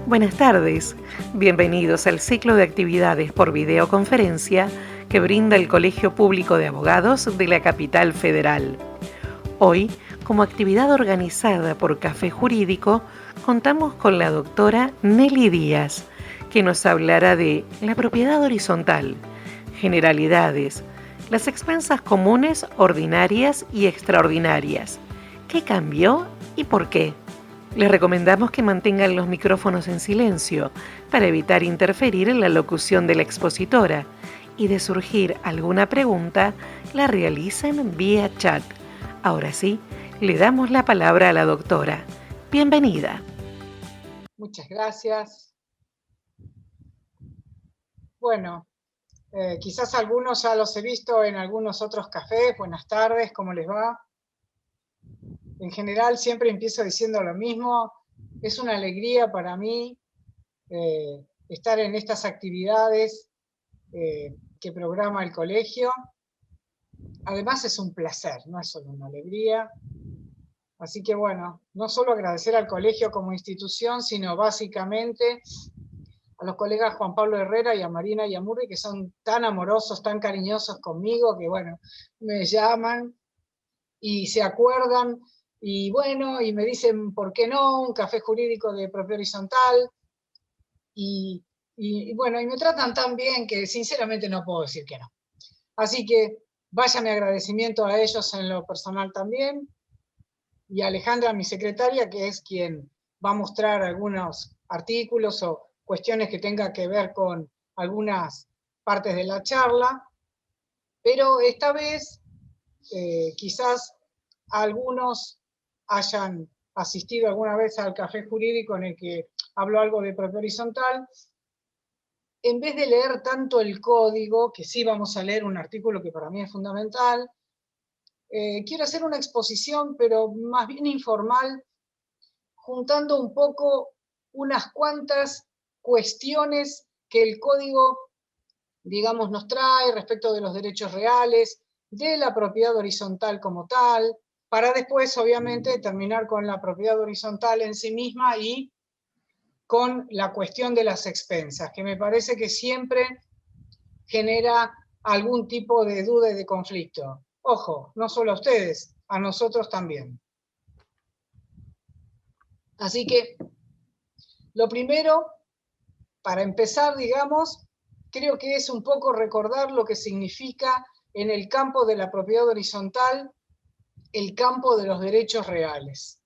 Buenas tardes, bienvenidos al ciclo de actividades por videoconferencia que brinda el Colegio Público de Abogados de la Capital Federal. Hoy, como actividad organizada por Café Jurídico, contamos con la doctora Nelly Díaz, que nos hablará de la propiedad horizontal, generalidades, las expensas comunes, ordinarias y extraordinarias. ¿Qué cambió y por qué? Les recomendamos que mantengan los micrófonos en silencio para evitar interferir en la locución de la expositora y de surgir alguna pregunta, la realicen vía chat. Ahora sí, le damos la palabra a la doctora. Bienvenida. Muchas gracias. Bueno, quizás algunos ya los he visto en algunos otros cafés. Buenas tardes, ¿cómo les va? En general siempre empiezo diciendo lo mismo. Es una alegría para mí estar en estas actividades que programa el colegio. Además es un placer, no es solo una alegría. Así que bueno, no solo agradecer al colegio como institución, sino básicamente a los colegas Juan Pablo Herrera y a Marina Yamurri, que son tan amorosos, tan cariñosos conmigo, que bueno, me llaman y se acuerdan, y bueno, y me dicen, ¿por qué no? Un café jurídico de propiedad horizontal, y bueno, y me tratan tan bien que sinceramente no puedo decir que no. Así que vaya mi agradecimiento a ellos en lo personal también, y a Alejandra, mi secretaria, que es quien va a mostrar algunos artículos o cuestiones que tenga que ver con algunas partes de la charla, pero esta vez quizás algunos hayan asistido alguna vez al café jurídico en el que hablo algo de propiedad horizontal. En vez de leer tanto el código, que sí vamos a leer un artículo que para mí es fundamental, quiero hacer una exposición, pero más bien informal, juntando un poco unas cuantas cuestiones que el código, digamos, nos trae respecto de los derechos reales, de la propiedad horizontal como tal, para después, obviamente, terminar con la propiedad horizontal en sí misma y con la cuestión de las expensas, que me parece que siempre genera algún tipo de duda y de conflicto. Ojo, no solo a ustedes, a nosotros también. Así que, lo primero, para empezar, digamos, creo que es un poco recordar lo que significa en el campo de la propiedad horizontal el campo de los derechos reales.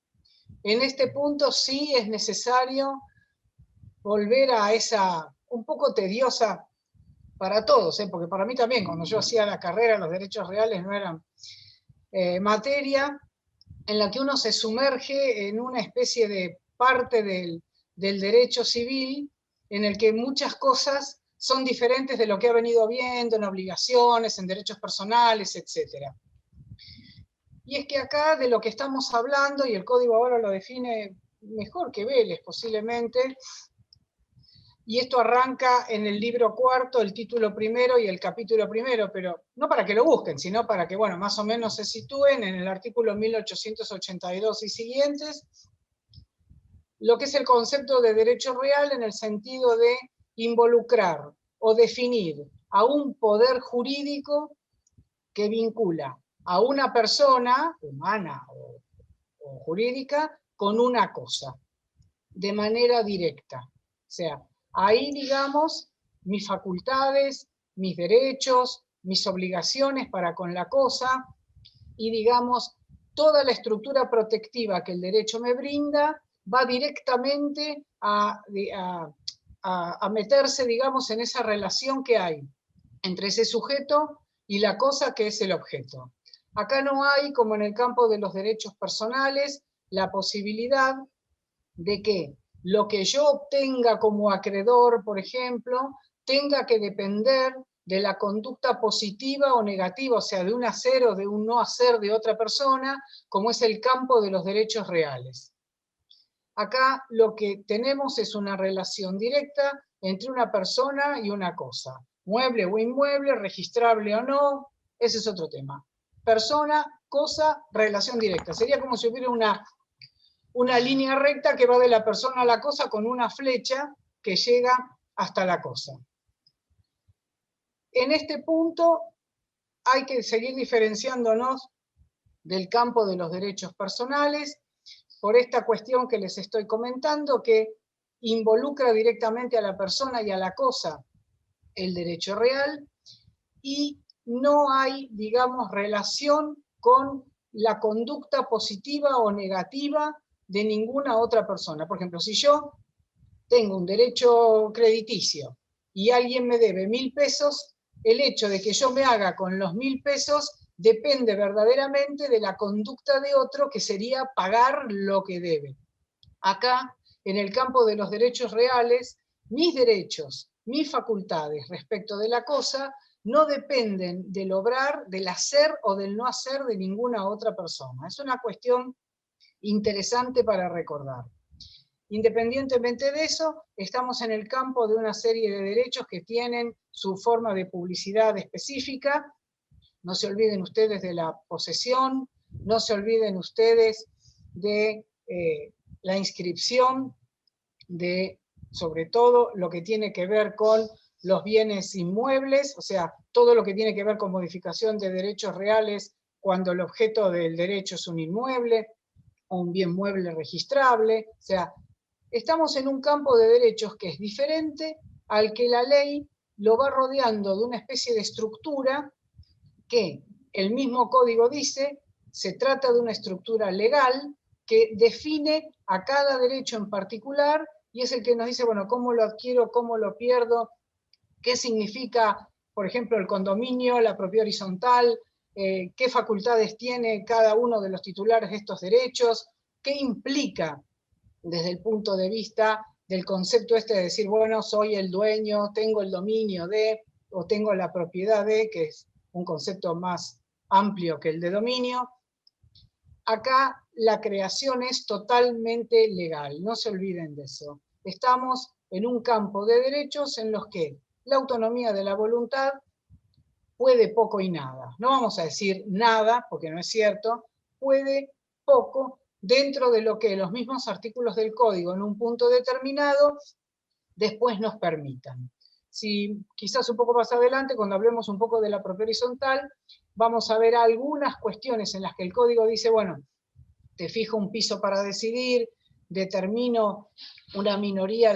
En este punto sí es necesario volver a esa un poco tediosa para todos, porque para mí también, cuando yo hacía la carrera, los derechos reales no eran materia en la que uno se sumerge en una especie de parte del derecho civil en el que muchas cosas son diferentes de lo que ha venido viendo en obligaciones, en derechos personales, etc. Y es que acá de lo que estamos hablando, y el código ahora lo define mejor que Vélez posiblemente, y esto arranca en el libro cuarto, el título primero y el capítulo primero, pero no para que lo busquen, sino para que, bueno, más o menos se sitúen en el artículo 1882 y siguientes, lo que es el concepto de derecho real en el sentido de involucrar o definir a un poder jurídico que vincula a una persona humana o jurídica con una cosa, de manera directa. O sea, ahí, digamos, mis facultades, mis derechos, mis obligaciones para con la cosa y, digamos, toda la estructura protectiva que el derecho me brinda va directamente a meterse, digamos, en esa relación que hay entre ese sujeto y la cosa que es el objeto. Acá no hay, como en el campo de los derechos personales, la posibilidad de que lo que yo obtenga como acreedor, por ejemplo, tenga que depender de la conducta positiva o negativa, o sea, de un hacer o de un no hacer de otra persona, como es el campo de los derechos reales. Acá lo que tenemos es una relación directa entre una persona y una cosa. Mueble o inmueble, registrable o no, ese es otro tema. Persona, cosa, relación directa. Sería como si hubiera una línea recta que va de la persona a la cosa con una flecha que llega hasta la cosa. En este punto hay que seguir diferenciándonos del campo de los derechos personales por esta cuestión que les estoy comentando, que involucra directamente a la persona y a la cosa el derecho real, y no hay, digamos, relación con la conducta positiva o negativa de ninguna otra persona. Por ejemplo, si yo tengo un derecho crediticio y alguien me debe 1.000 pesos, el hecho de que yo me haga con los 1.000 pesos depende verdaderamente de la conducta de otro, que sería pagar lo que debe. Acá, en el campo de los derechos reales, mis derechos, mis facultades respecto de la cosa no dependen del obrar, del hacer o del no hacer de ninguna otra persona. Es una cuestión interesante para recordar. Independientemente de eso, estamos en el campo de una serie de derechos que tienen su forma de publicidad específica. No se olviden ustedes de la posesión, no se olviden ustedes de la inscripción, de sobre todo lo que tiene que ver con los bienes inmuebles, o sea, todo lo que tiene que ver con modificación de derechos reales cuando el objeto del derecho es un inmueble o un bien mueble registrable. O sea, estamos en un campo de derechos que es diferente al que la ley lo va rodeando de una especie de estructura que el mismo código dice, se trata de una estructura legal que define a cada derecho en particular y es el que nos dice, bueno, cómo lo adquiero, cómo lo pierdo, qué significa, por ejemplo, el condominio, la propiedad horizontal, qué facultades tiene cada uno de los titulares de estos derechos, qué implica desde el punto de vista del concepto este de decir, bueno, soy el dueño, tengo el dominio de, o tengo la propiedad de, que es un concepto más amplio que el de dominio. Acá la creación es totalmente legal, no se olviden de eso. Estamos en un campo de derechos en los que la autonomía de la voluntad puede poco y nada. No vamos a decir nada, porque no es cierto, puede poco dentro de lo que los mismos artículos del código en un punto determinado después nos permitan. Si quizás un poco más adelante, cuando hablemos un poco de la propiedad horizontal, vamos a ver algunas cuestiones en las que el código dice, bueno, te fijo un piso para decidir, determino una mayoría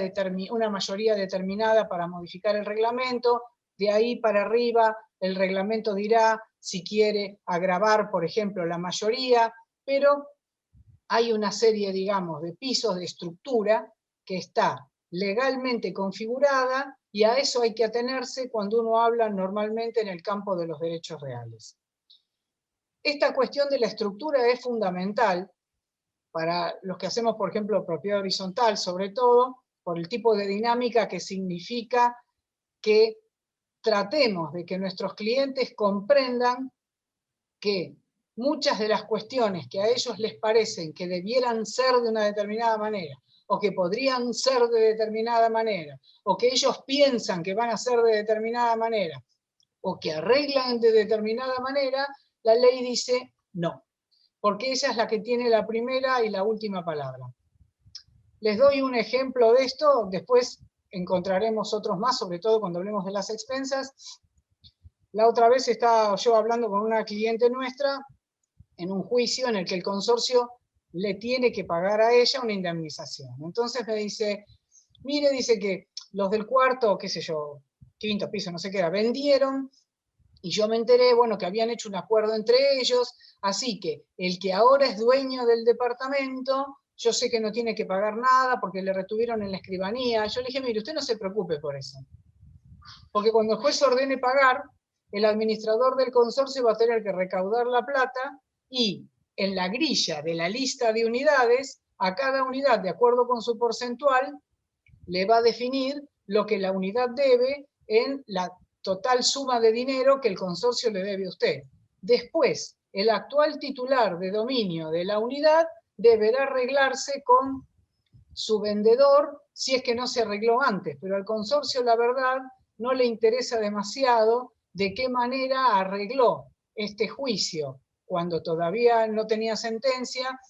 determinada para modificar el reglamento, de ahí para arriba el reglamento dirá si quiere agravar, por ejemplo, la mayoría, pero hay una serie, digamos, de pisos de estructura que está legalmente configurada y a eso hay que atenerse cuando uno habla normalmente en el campo de los derechos reales. Esta cuestión de la estructura es fundamental para los que hacemos, por ejemplo, propiedad horizontal, sobre todo, por el tipo de dinámica que significa que tratemos de que nuestros clientes comprendan que muchas de las cuestiones que a ellos les parecen que debieran ser de una determinada manera, o que podrían ser de determinada manera, o que ellos piensan que van a ser de determinada manera, o que arreglan de determinada manera, la ley dice no, porque ella es la que tiene la primera y la última palabra. Les doy un ejemplo de esto, después encontraremos otros más, sobre todo cuando hablemos de las expensas. La otra vez estaba yo hablando con una cliente nuestra en un juicio en el que el consorcio le tiene que pagar a ella una indemnización. Entonces me dice, mire, dice que los del cuarto, qué sé yo, quinto piso, no sé qué era, vendieron, y yo me enteré, bueno, que habían hecho un acuerdo entre ellos, así que el que ahora es dueño del departamento, yo sé que no tiene que pagar nada porque le retuvieron en la escribanía. Yo le dije, mire, usted no se preocupe por eso, porque cuando el juez ordene pagar, el administrador del consorcio va a tener que recaudar la plata y en la grilla de la lista de unidades, a cada unidad, de acuerdo con su porcentual, le va a definir lo que la unidad debe en la total suma de dinero que el consorcio le debe a usted. Después, el actual titular de dominio de la unidad deberá arreglarse con su vendedor si es que no se arregló antes, pero al consorcio, la verdad, no le interesa demasiado de qué manera arregló este juicio cuando todavía no tenía sentencia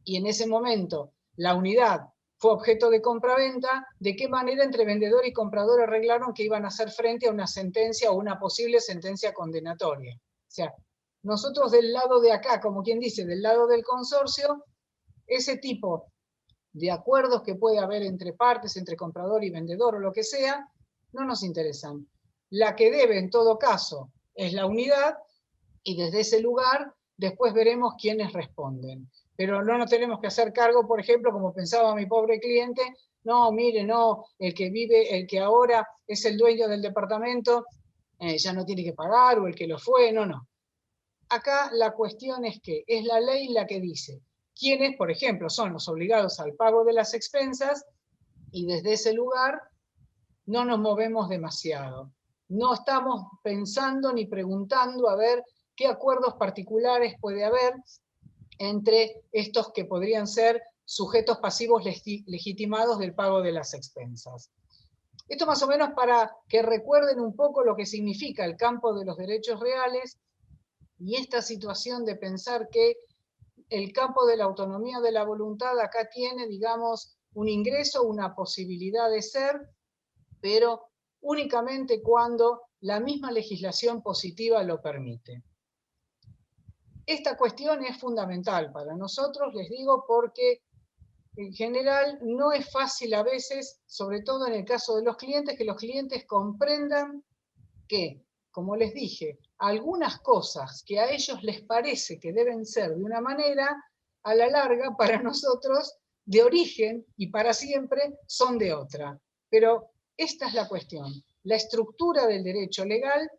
y en ese momento la unidad fue objeto de compraventa, de qué manera entre vendedor y comprador arreglaron que iban a hacer frente a una sentencia o una posible sentencia condenatoria. O sea, nosotros del lado de acá, como quien dice, del lado del consorcio, ese tipo de acuerdos que puede haber entre partes, entre comprador y vendedor o lo que sea, no nos interesan. La que debe en todo caso es la unidad y desde ese lugar después veremos quiénes responden. Pero no nos tenemos que hacer cargo, por ejemplo, como pensaba mi pobre cliente, no, mire, no, el que vive, el que ahora es el dueño del departamento, ya no tiene que pagar, o el que lo fue, no, no. Acá la cuestión es que es la ley la que dice quiénes, por ejemplo, son los obligados al pago de las expensas y desde ese lugar no nos movemos demasiado. No estamos pensando ni preguntando a ver qué acuerdos particulares puede haber entre estos que podrían ser sujetos pasivos legitimados del pago de las expensas. Esto más o menos para que recuerden un poco lo que significa el campo de los derechos reales y esta situación de pensar que el campo de la autonomía de la voluntad acá tiene, digamos, un ingreso, una posibilidad de ser, pero únicamente cuando la misma legislación positiva lo permite. Esta cuestión es fundamental para nosotros, les digo, porque en general no es fácil a veces, sobre todo en el caso de los clientes, que los clientes comprendan que, como les dije, algunas cosas que a ellos les parece que deben ser de una manera, a la larga para nosotros de origen y para siempre son de otra. Pero esta es la cuestión. La estructura del derecho legal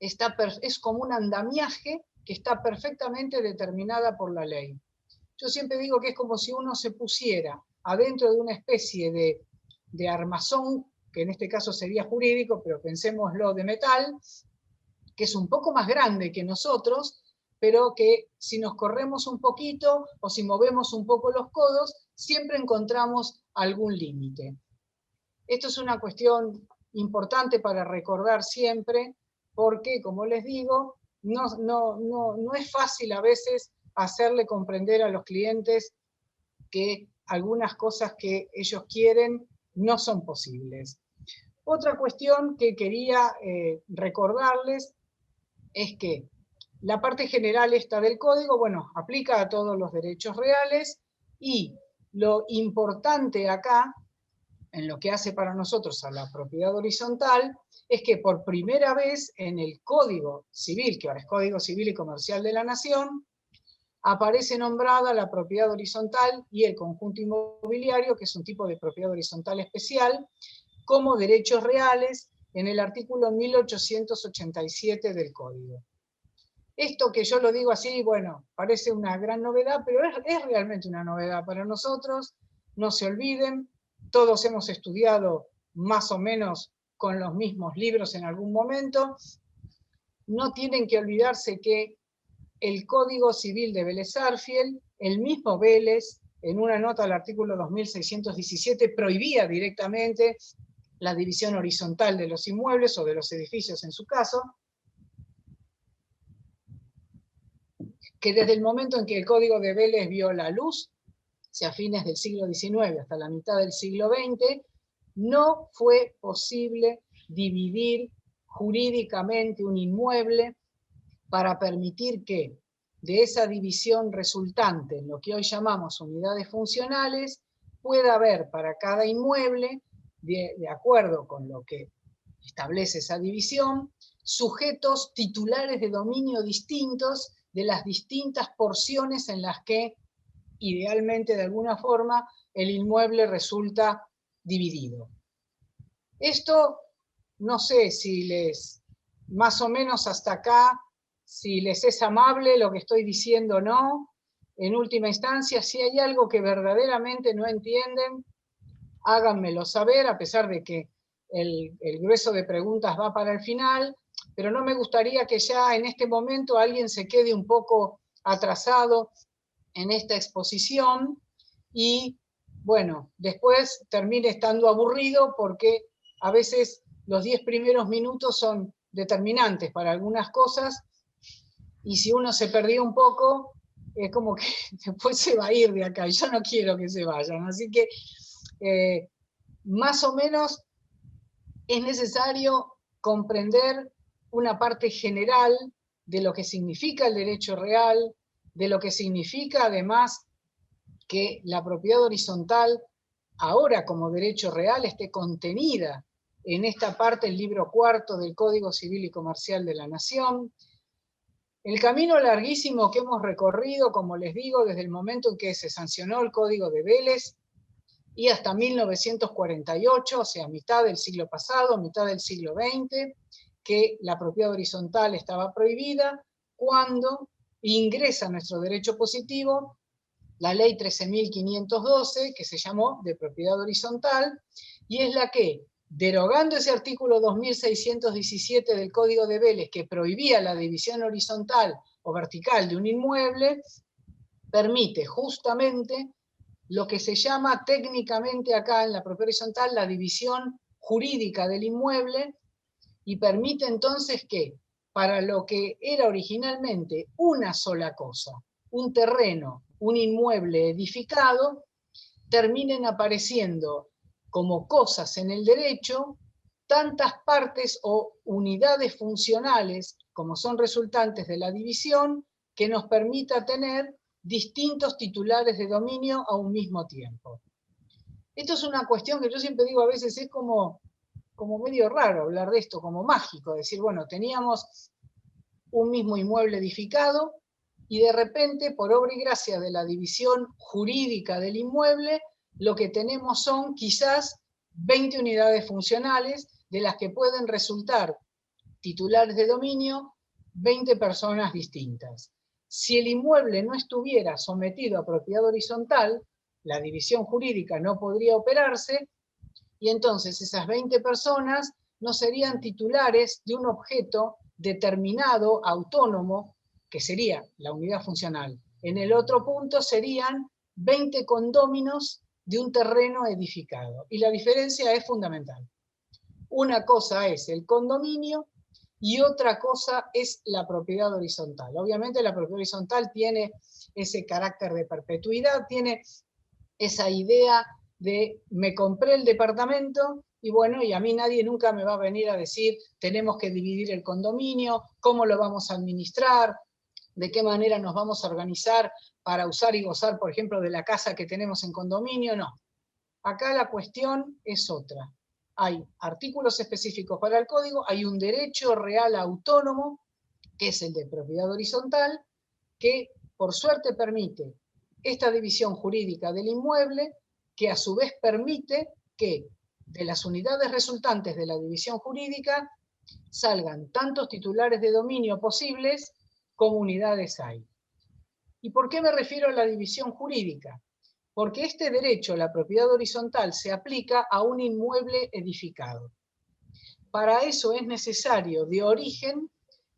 es como un andamiaje que está perfectamente determinada por la ley. Yo siempre digo que es como si uno se pusiera adentro de una especie de armazón, que en este caso sería jurídico, pero pensémoslo de metal, que es un poco más grande que nosotros, pero que si nos corremos un poquito o si movemos un poco los codos, siempre encontramos algún límite. Esto es una cuestión importante para recordar siempre, porque, como les digo, no es fácil a veces hacerle comprender a los clientes que algunas cosas que ellos quieren no son posibles. Otra cuestión que quería recordarles es que la parte general esta del código, bueno, aplica a todos los derechos reales y lo importante acá, en lo que hace para nosotros a la propiedad horizontal, es que por primera vez en el Código Civil, que ahora es Código Civil y Comercial de la Nación, aparece nombrada la propiedad horizontal y el conjunto inmobiliario, que es un tipo de propiedad horizontal especial, como derechos reales en el artículo 1887 del Código. Esto que yo lo digo así, bueno, parece una gran novedad, pero es realmente una novedad para nosotros. No se olviden, todos hemos estudiado más o menos con los mismos libros en algún momento. No tienen que olvidarse que el Código Civil de Vélez Sarsfield, el mismo Vélez, en una nota al artículo 2617, prohibía directamente la división horizontal de los inmuebles o de los edificios en su caso, que desde el momento en que el Código de Vélez vio la luz, a fines del siglo XIX hasta la mitad del siglo XX, no fue posible dividir jurídicamente un inmueble para permitir que de esa división resultante en lo que hoy llamamos unidades funcionales, pueda haber para cada inmueble, de acuerdo con lo que establece esa división, sujetos titulares de dominio distintos de las distintas porciones en las que idealmente de alguna forma el inmueble resulta dividido. Esto no sé si les, más o menos hasta acá, si les es amable lo que estoy diciendo o no. En última instancia, si hay algo que verdaderamente no entienden, háganmelo saber, a pesar de que el grueso de preguntas va para el final, pero no me gustaría que ya en este momento alguien se quede un poco atrasado en esta exposición y, bueno, después termine estando aburrido porque a veces los 10 primeros minutos son determinantes para algunas cosas y si uno se perdió un poco, es como que después se va a ir de acá, y yo no quiero que se vayan. Así que más o menos es necesario comprender una parte general de lo que significa el derecho real, de lo que significa además que la propiedad horizontal ahora como derecho real esté contenida en esta parte del libro cuarto del Código Civil y Comercial de la Nación. El camino larguísimo que hemos recorrido, como les digo, desde el momento en que se sancionó el Código de Vélez y hasta 1948, o sea, mitad del siglo pasado, mitad del siglo XX, que la propiedad horizontal estaba prohibida, cuando ingresa a nuestro derecho positivo la ley 13.512, que se llamó de propiedad horizontal, y es la que, derogando ese artículo 2617 del Código de Vélez, que prohibía la división horizontal o vertical de un inmueble, permite justamente lo que se llama técnicamente acá en la propiedad horizontal la división jurídica del inmueble, y permite entonces que para lo que era originalmente una sola cosa, un terreno, un inmueble edificado, terminen apareciendo como cosas en el derecho tantas partes o unidades funcionales como son resultantes de la división que nos permita tener distintos titulares de dominio a un mismo tiempo. Esto es una cuestión que yo siempre digo a veces es como medio raro hablar de esto, como mágico, decir, bueno, teníamos un mismo inmueble edificado y de repente, por obra y gracia de la división jurídica del inmueble, lo que tenemos son quizás 20 unidades funcionales de las que pueden resultar titulares de dominio 20 personas distintas. Si el inmueble no estuviera sometido a propiedad horizontal, la división jurídica no podría operarse y entonces esas 20 personas no serían titulares de un objeto determinado, autónomo, que sería la unidad funcional. En el otro punto serían 20 condóminos de un terreno edificado. Y la diferencia es fundamental. Una cosa es el condominio y otra cosa es la propiedad horizontal. Obviamente la propiedad horizontal tiene ese carácter de perpetuidad, tiene esa idea de me compré el departamento y bueno, y a mí nadie nunca me va a venir a decir tenemos que dividir el condominio, cómo lo vamos a administrar, de qué manera nos vamos a organizar para usar y gozar, por ejemplo, de la casa que tenemos en condominio, no. Acá la cuestión es otra. Hay artículos específicos para el código, hay un derecho real autónomo, que es el de propiedad horizontal, que por suerte permite esta división jurídica del inmueble, que a su vez permite que de las unidades resultantes de la división jurídica salgan tantos titulares de dominio posibles como unidades hay. ¿Y por qué me refiero a la división jurídica? Porque este derecho, la propiedad horizontal, se aplica a un inmueble edificado. Para eso es necesario de origen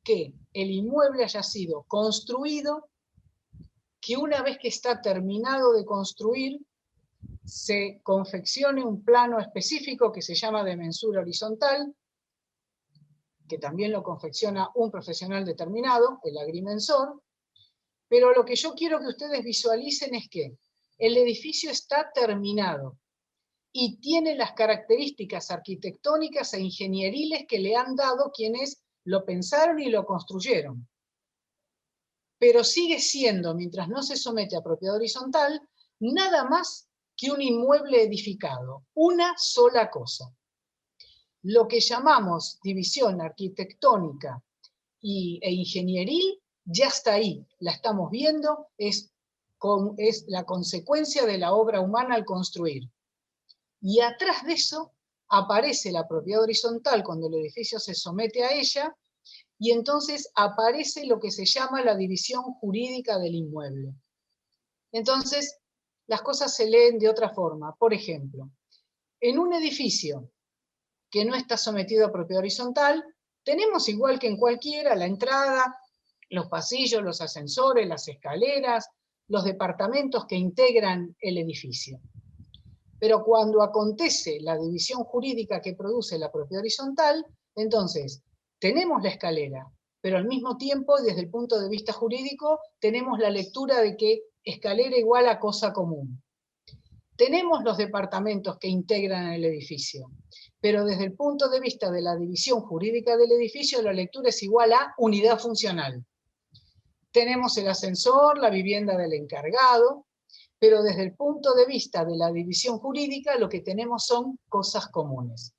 que el inmueble haya sido construido, que una vez que está terminado de construir, se confeccione un plano específico que se llama de mensura horizontal, que también lo confecciona un profesional determinado, el agrimensor, pero lo que yo quiero que ustedes visualicen es que el edificio está terminado y tiene las características arquitectónicas e ingenieriles que le han dado quienes lo pensaron y lo construyeron. Pero sigue siendo, mientras no se somete a propiedad horizontal, nada más que un inmueble edificado, una sola cosa. Lo que llamamos división arquitectónica e ingenieril ya está ahí, la estamos viendo, es la consecuencia de la obra humana al construir. Y atrás de eso aparece la propiedad horizontal cuando el edificio se somete a ella, y entonces aparece lo que se llama la división jurídica del inmueble. Entonces, las cosas se leen de otra forma. Por ejemplo, en un edificio que no está sometido a propiedad horizontal, tenemos igual que en cualquiera la entrada, los pasillos, los ascensores, las escaleras, los departamentos que integran el edificio. Pero cuando acontece la división jurídica que produce la propiedad horizontal, entonces tenemos la escalera, pero al mismo tiempo, desde el punto de vista jurídico, tenemos la lectura de que escalera igual a cosa común. Tenemos los departamentos que integran el edificio, pero desde el punto de vista de la división jurídica del edificio, la lectura es igual a unidad funcional. Tenemos el ascensor, la vivienda del encargado, pero desde el punto de vista de la división jurídica, lo que tenemos son cosas comunes.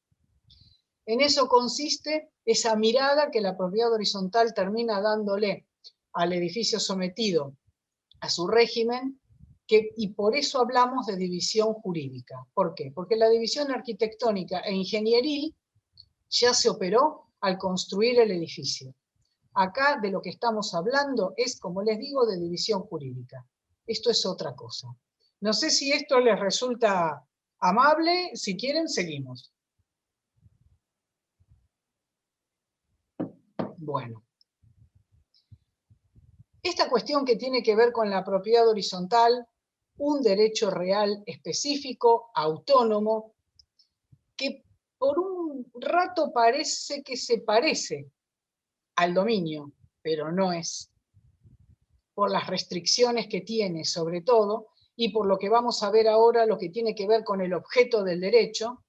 En eso consiste esa mirada que la propiedad horizontal termina dándole al edificio sometido a su régimen, y por eso hablamos de división jurídica. ¿Por qué? Porque la división arquitectónica e ingenieril ya se operó al construir el edificio. Acá de lo que estamos hablando es, como les digo, de división jurídica. Esto es otra cosa. No sé si esto les resulta amable. Si quieren, seguimos. Bueno. Esta cuestión que tiene que ver con la propiedad horizontal, un derecho real específico, autónomo, que por un rato parece que se parece al dominio, pero no es. Por las restricciones que tiene, sobre todo, y por lo que vamos a ver ahora, lo que tiene que ver con el objeto del derecho,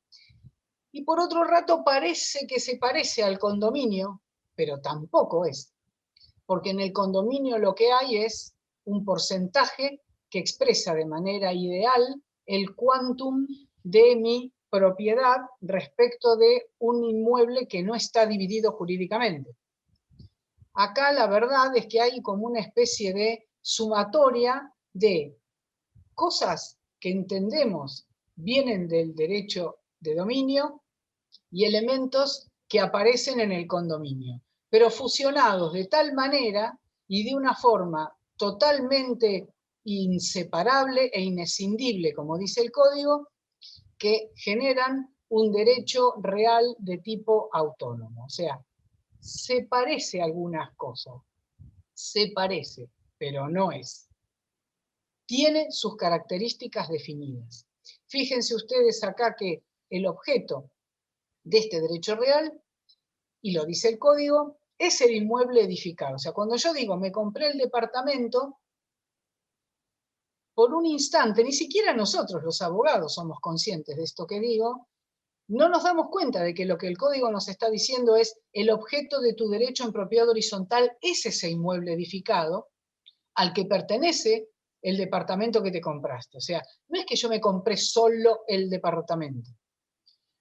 y por otro rato parece que se parece al condominio, pero tampoco es. Porque en el condominio lo que hay es un porcentaje que expresa de manera ideal el quantum de mi propiedad respecto de un inmueble que no está dividido jurídicamente. Acá la verdad es que hay como una especie de sumatoria de cosas que entendemos vienen del derecho de dominio y elementos que aparecen en el condominio, pero fusionados de tal manera y de una forma totalmente inseparable e inescindible, como dice el código, que generan un derecho real de tipo autónomo. O sea, se parece a algunas cosas, se parece, pero no es. Tiene sus características definidas. Fíjense ustedes acá que el objeto de este derecho real, y lo dice el código, es el inmueble edificado. O sea, cuando yo digo me compré el departamento, por un instante, ni siquiera nosotros los abogados somos conscientes de esto que digo, no nos damos cuenta de que lo que el código nos está diciendo es el objeto de tu derecho en propiedad horizontal es ese inmueble edificado al que pertenece el departamento que te compraste. O sea, no es que yo me compré solo el departamento.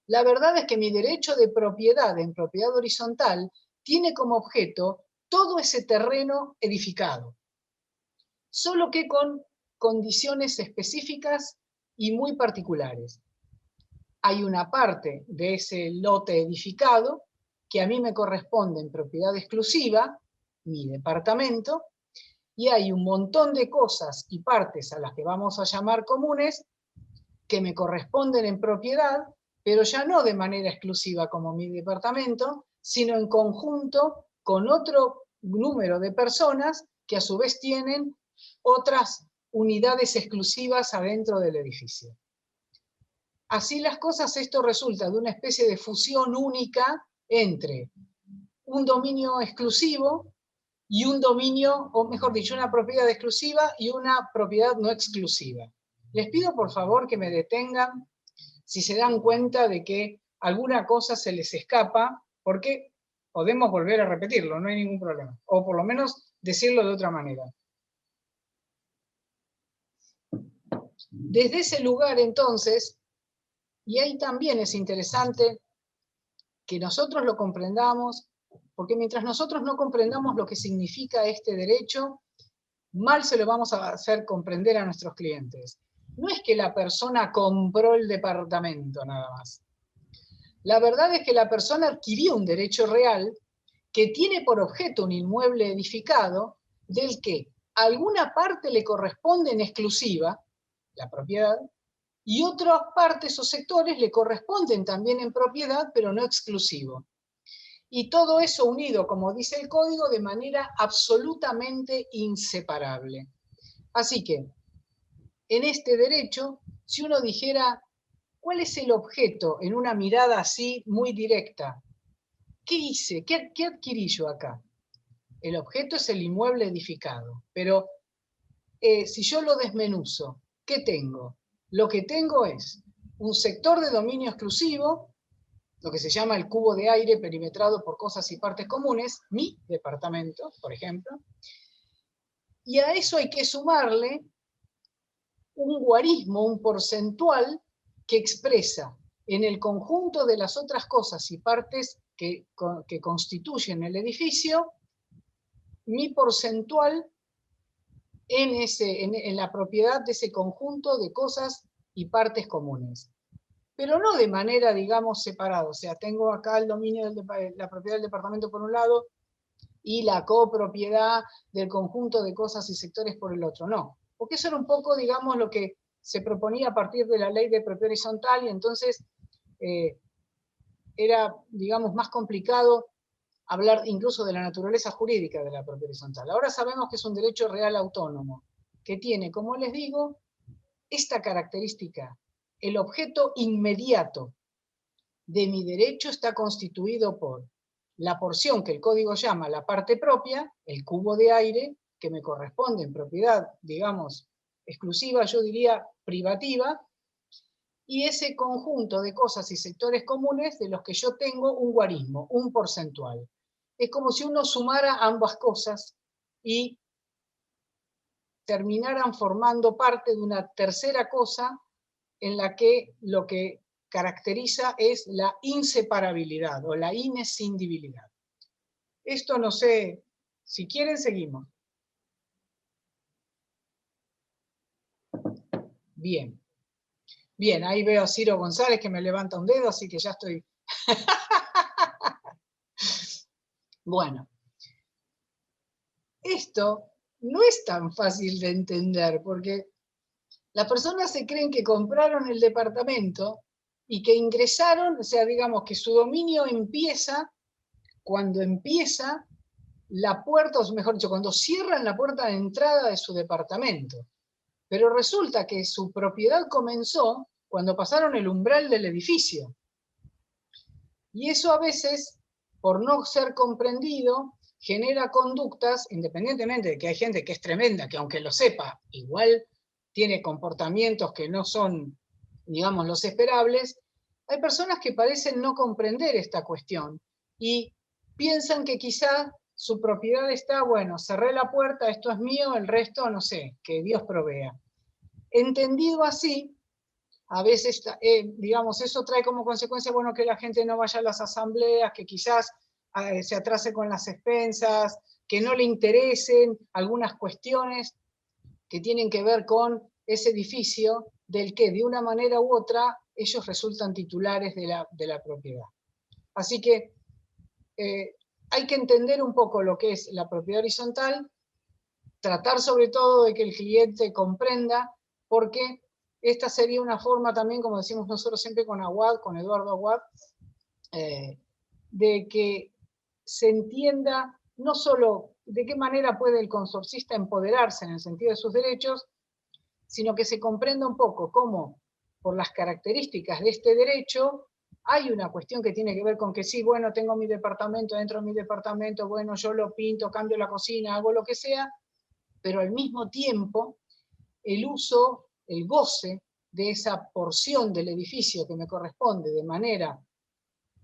La verdad es que mi derecho de propiedad en propiedad horizontal tiene como objeto todo ese terreno edificado, solo que con condiciones específicas y muy particulares. Hay una parte de ese lote edificado que a mí me corresponde en propiedad exclusiva, mi departamento, y hay un montón de cosas y partes a las que vamos a llamar comunes que me corresponden en propiedad, pero ya no de manera exclusiva como mi departamento, sino en conjunto con otro número de personas que a su vez tienen otras unidades exclusivas adentro del edificio. Así las cosas, esto resulta de una especie de fusión única entre un dominio exclusivo y un dominio, o mejor dicho, una propiedad exclusiva y una propiedad no exclusiva. Les pido por favor que me detengan si se dan cuenta de que alguna cosa se les escapa, porque podemos volver a repetirlo, no hay ningún problema. O por lo menos decirlo de otra manera. Desde ese lugar, entonces, y ahí también es interesante que nosotros lo comprendamos, porque mientras nosotros no comprendamos lo que significa este derecho, mal se lo vamos a hacer comprender a nuestros clientes. No es que la persona compró el departamento nada más. La verdad es que la persona adquirió un derecho real que tiene por objeto un inmueble edificado del que alguna parte le corresponde en exclusiva, la propiedad, y otras partes o sectores le corresponden también en propiedad, pero no exclusivo. Y todo eso unido, como dice el código, de manera absolutamente inseparable. Así que, en este derecho, si uno dijera, ¿cuál es el objeto en una mirada así muy directa? ¿Qué hice? ¿Qué adquirí yo acá? El objeto es el inmueble edificado, pero si yo lo desmenuzo, ¿qué tengo? Lo que tengo es un sector de dominio exclusivo, lo que se llama el cubo de aire perimetrado por cosas y partes comunes, mi departamento, por ejemplo, y a eso hay que sumarle un guarismo, un porcentual que expresa en el conjunto de las otras cosas y partes que constituyen el edificio, mi porcentual en la propiedad de ese conjunto de cosas y partes comunes. Pero no de manera, digamos, separada. O sea, tengo acá el dominio la propiedad del departamento por un lado y la copropiedad del conjunto de cosas y sectores por el otro. No, porque eso era un poco, digamos, lo que se proponía a partir de la ley de propiedad horizontal y entonces era, digamos, más complicado hablar incluso de la naturaleza jurídica de la propiedad horizontal. Ahora sabemos que es un derecho real autónomo, que tiene, como les digo, esta característica. El objeto inmediato de mi derecho está constituido por la porción que el código llama la parte propia, el cubo de aire, que me corresponde en propiedad, digamos, exclusiva, yo diría privativa, y ese conjunto de cosas y sectores comunes de los que yo tengo un guarismo, un porcentual. Es como si uno sumara ambas cosas y terminaran formando parte de una tercera cosa en la que lo que caracteriza es la inseparabilidad o la inescindibilidad. Esto no sé, si quieren seguimos. Bien. Bien, ahí veo a Ciro González que me levanta un dedo, así que ya estoy... Bueno, esto no es tan fácil de entender porque las personas se creen que compraron el departamento y que ingresaron, o sea, digamos que su dominio empieza cuando empieza la puerta, o mejor dicho, cuando cierran la puerta de entrada de su departamento. Pero resulta que su propiedad comenzó cuando pasaron el umbral del edificio. Y eso a veces, por no ser comprendido, genera conductas, independientemente de que hay gente que es tremenda, que aunque lo sepa, igual tiene comportamientos que no son, digamos, los esperables, hay personas que parecen no comprender esta cuestión y piensan que quizá su propiedad está, bueno, cerré la puerta, esto es mío, el resto, no sé, que Dios provea. Entendido así, a veces, digamos, eso trae como consecuencia, bueno, que la gente no vaya a las asambleas, que quizás se atrase con las expensas, que no le interesen algunas cuestiones que tienen que ver con ese edificio, del que de una manera u otra ellos resultan titulares de la propiedad. Así que hay que entender un poco lo que es la propiedad horizontal, tratar sobre todo de que el cliente comprenda, porque esta sería una forma también, como decimos nosotros siempre con Aguad, con Eduardo Aguad, de que se entienda no solo de qué manera puede el consorcista empoderarse en el sentido de sus derechos, sino que se comprenda un poco cómo, por las características de este derecho, hay una cuestión que tiene que ver con que sí, bueno, tengo mi departamento, dentro de mi departamento, bueno, yo lo pinto, cambio la cocina, hago lo que sea, pero al mismo tiempo el uso, el goce de esa porción del edificio que me corresponde de manera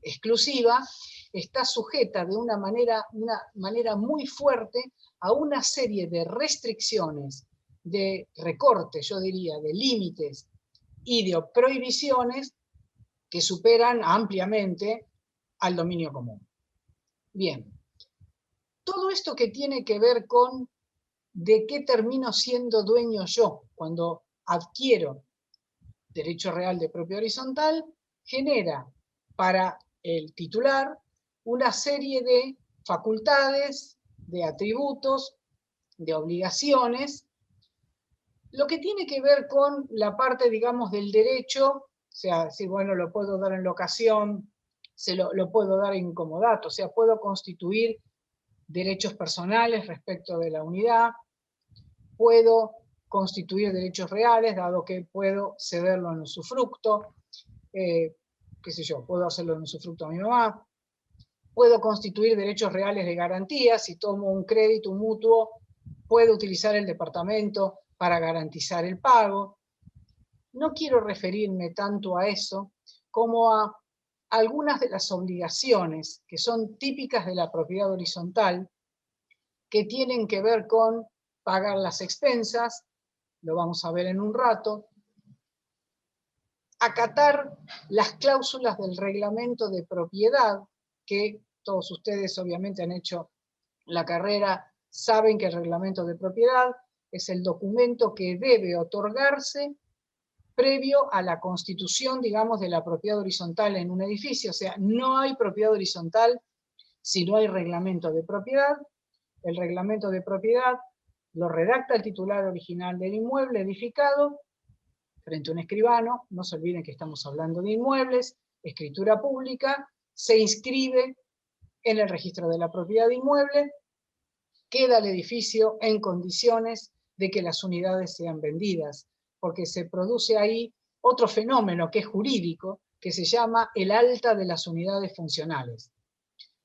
exclusiva, está sujeta de una manera muy fuerte a una serie de restricciones, de recortes, yo diría, de límites y de prohibiciones que superan ampliamente al dominio común. Bien, todo esto que tiene que ver con de qué termino siendo dueño yo cuando adquiero derecho real de propiedad horizontal, genera para el titular una serie de facultades, de atributos, de obligaciones, lo que tiene que ver con la parte, digamos, del derecho, o sea, si bueno, lo puedo dar en locación, lo puedo dar en comodato, o sea, puedo constituir derechos personales respecto de la unidad, puedo constituir derechos reales, dado que puedo cederlo en usufructo, qué sé yo, puedo hacerlo en usufructo a mi mamá, Puedo constituir derechos reales de garantía. Si tomo un crédito, un mutuo, puedo utilizar el departamento para garantizar el pago. No quiero referirme tanto a eso como a algunas de las obligaciones que son típicas de la propiedad horizontal, que tienen que ver con pagar las expensas, lo vamos a ver en un rato, acatar las cláusulas del reglamento de propiedad, que todos ustedes obviamente han hecho la carrera, saben que el reglamento de propiedad es el documento que debe otorgarse previo a la constitución, digamos, de la propiedad horizontal en un edificio. O sea, no hay propiedad horizontal si no hay reglamento de propiedad. El reglamento de propiedad lo redacta el titular original del inmueble edificado frente a un escribano. No se olviden que estamos hablando de inmuebles, escritura pública, se inscribe en el registro de la propiedad de inmueble, queda el edificio en condiciones de que las unidades sean vendidas, porque se produce ahí otro fenómeno que es jurídico, que se llama el alta de las unidades funcionales.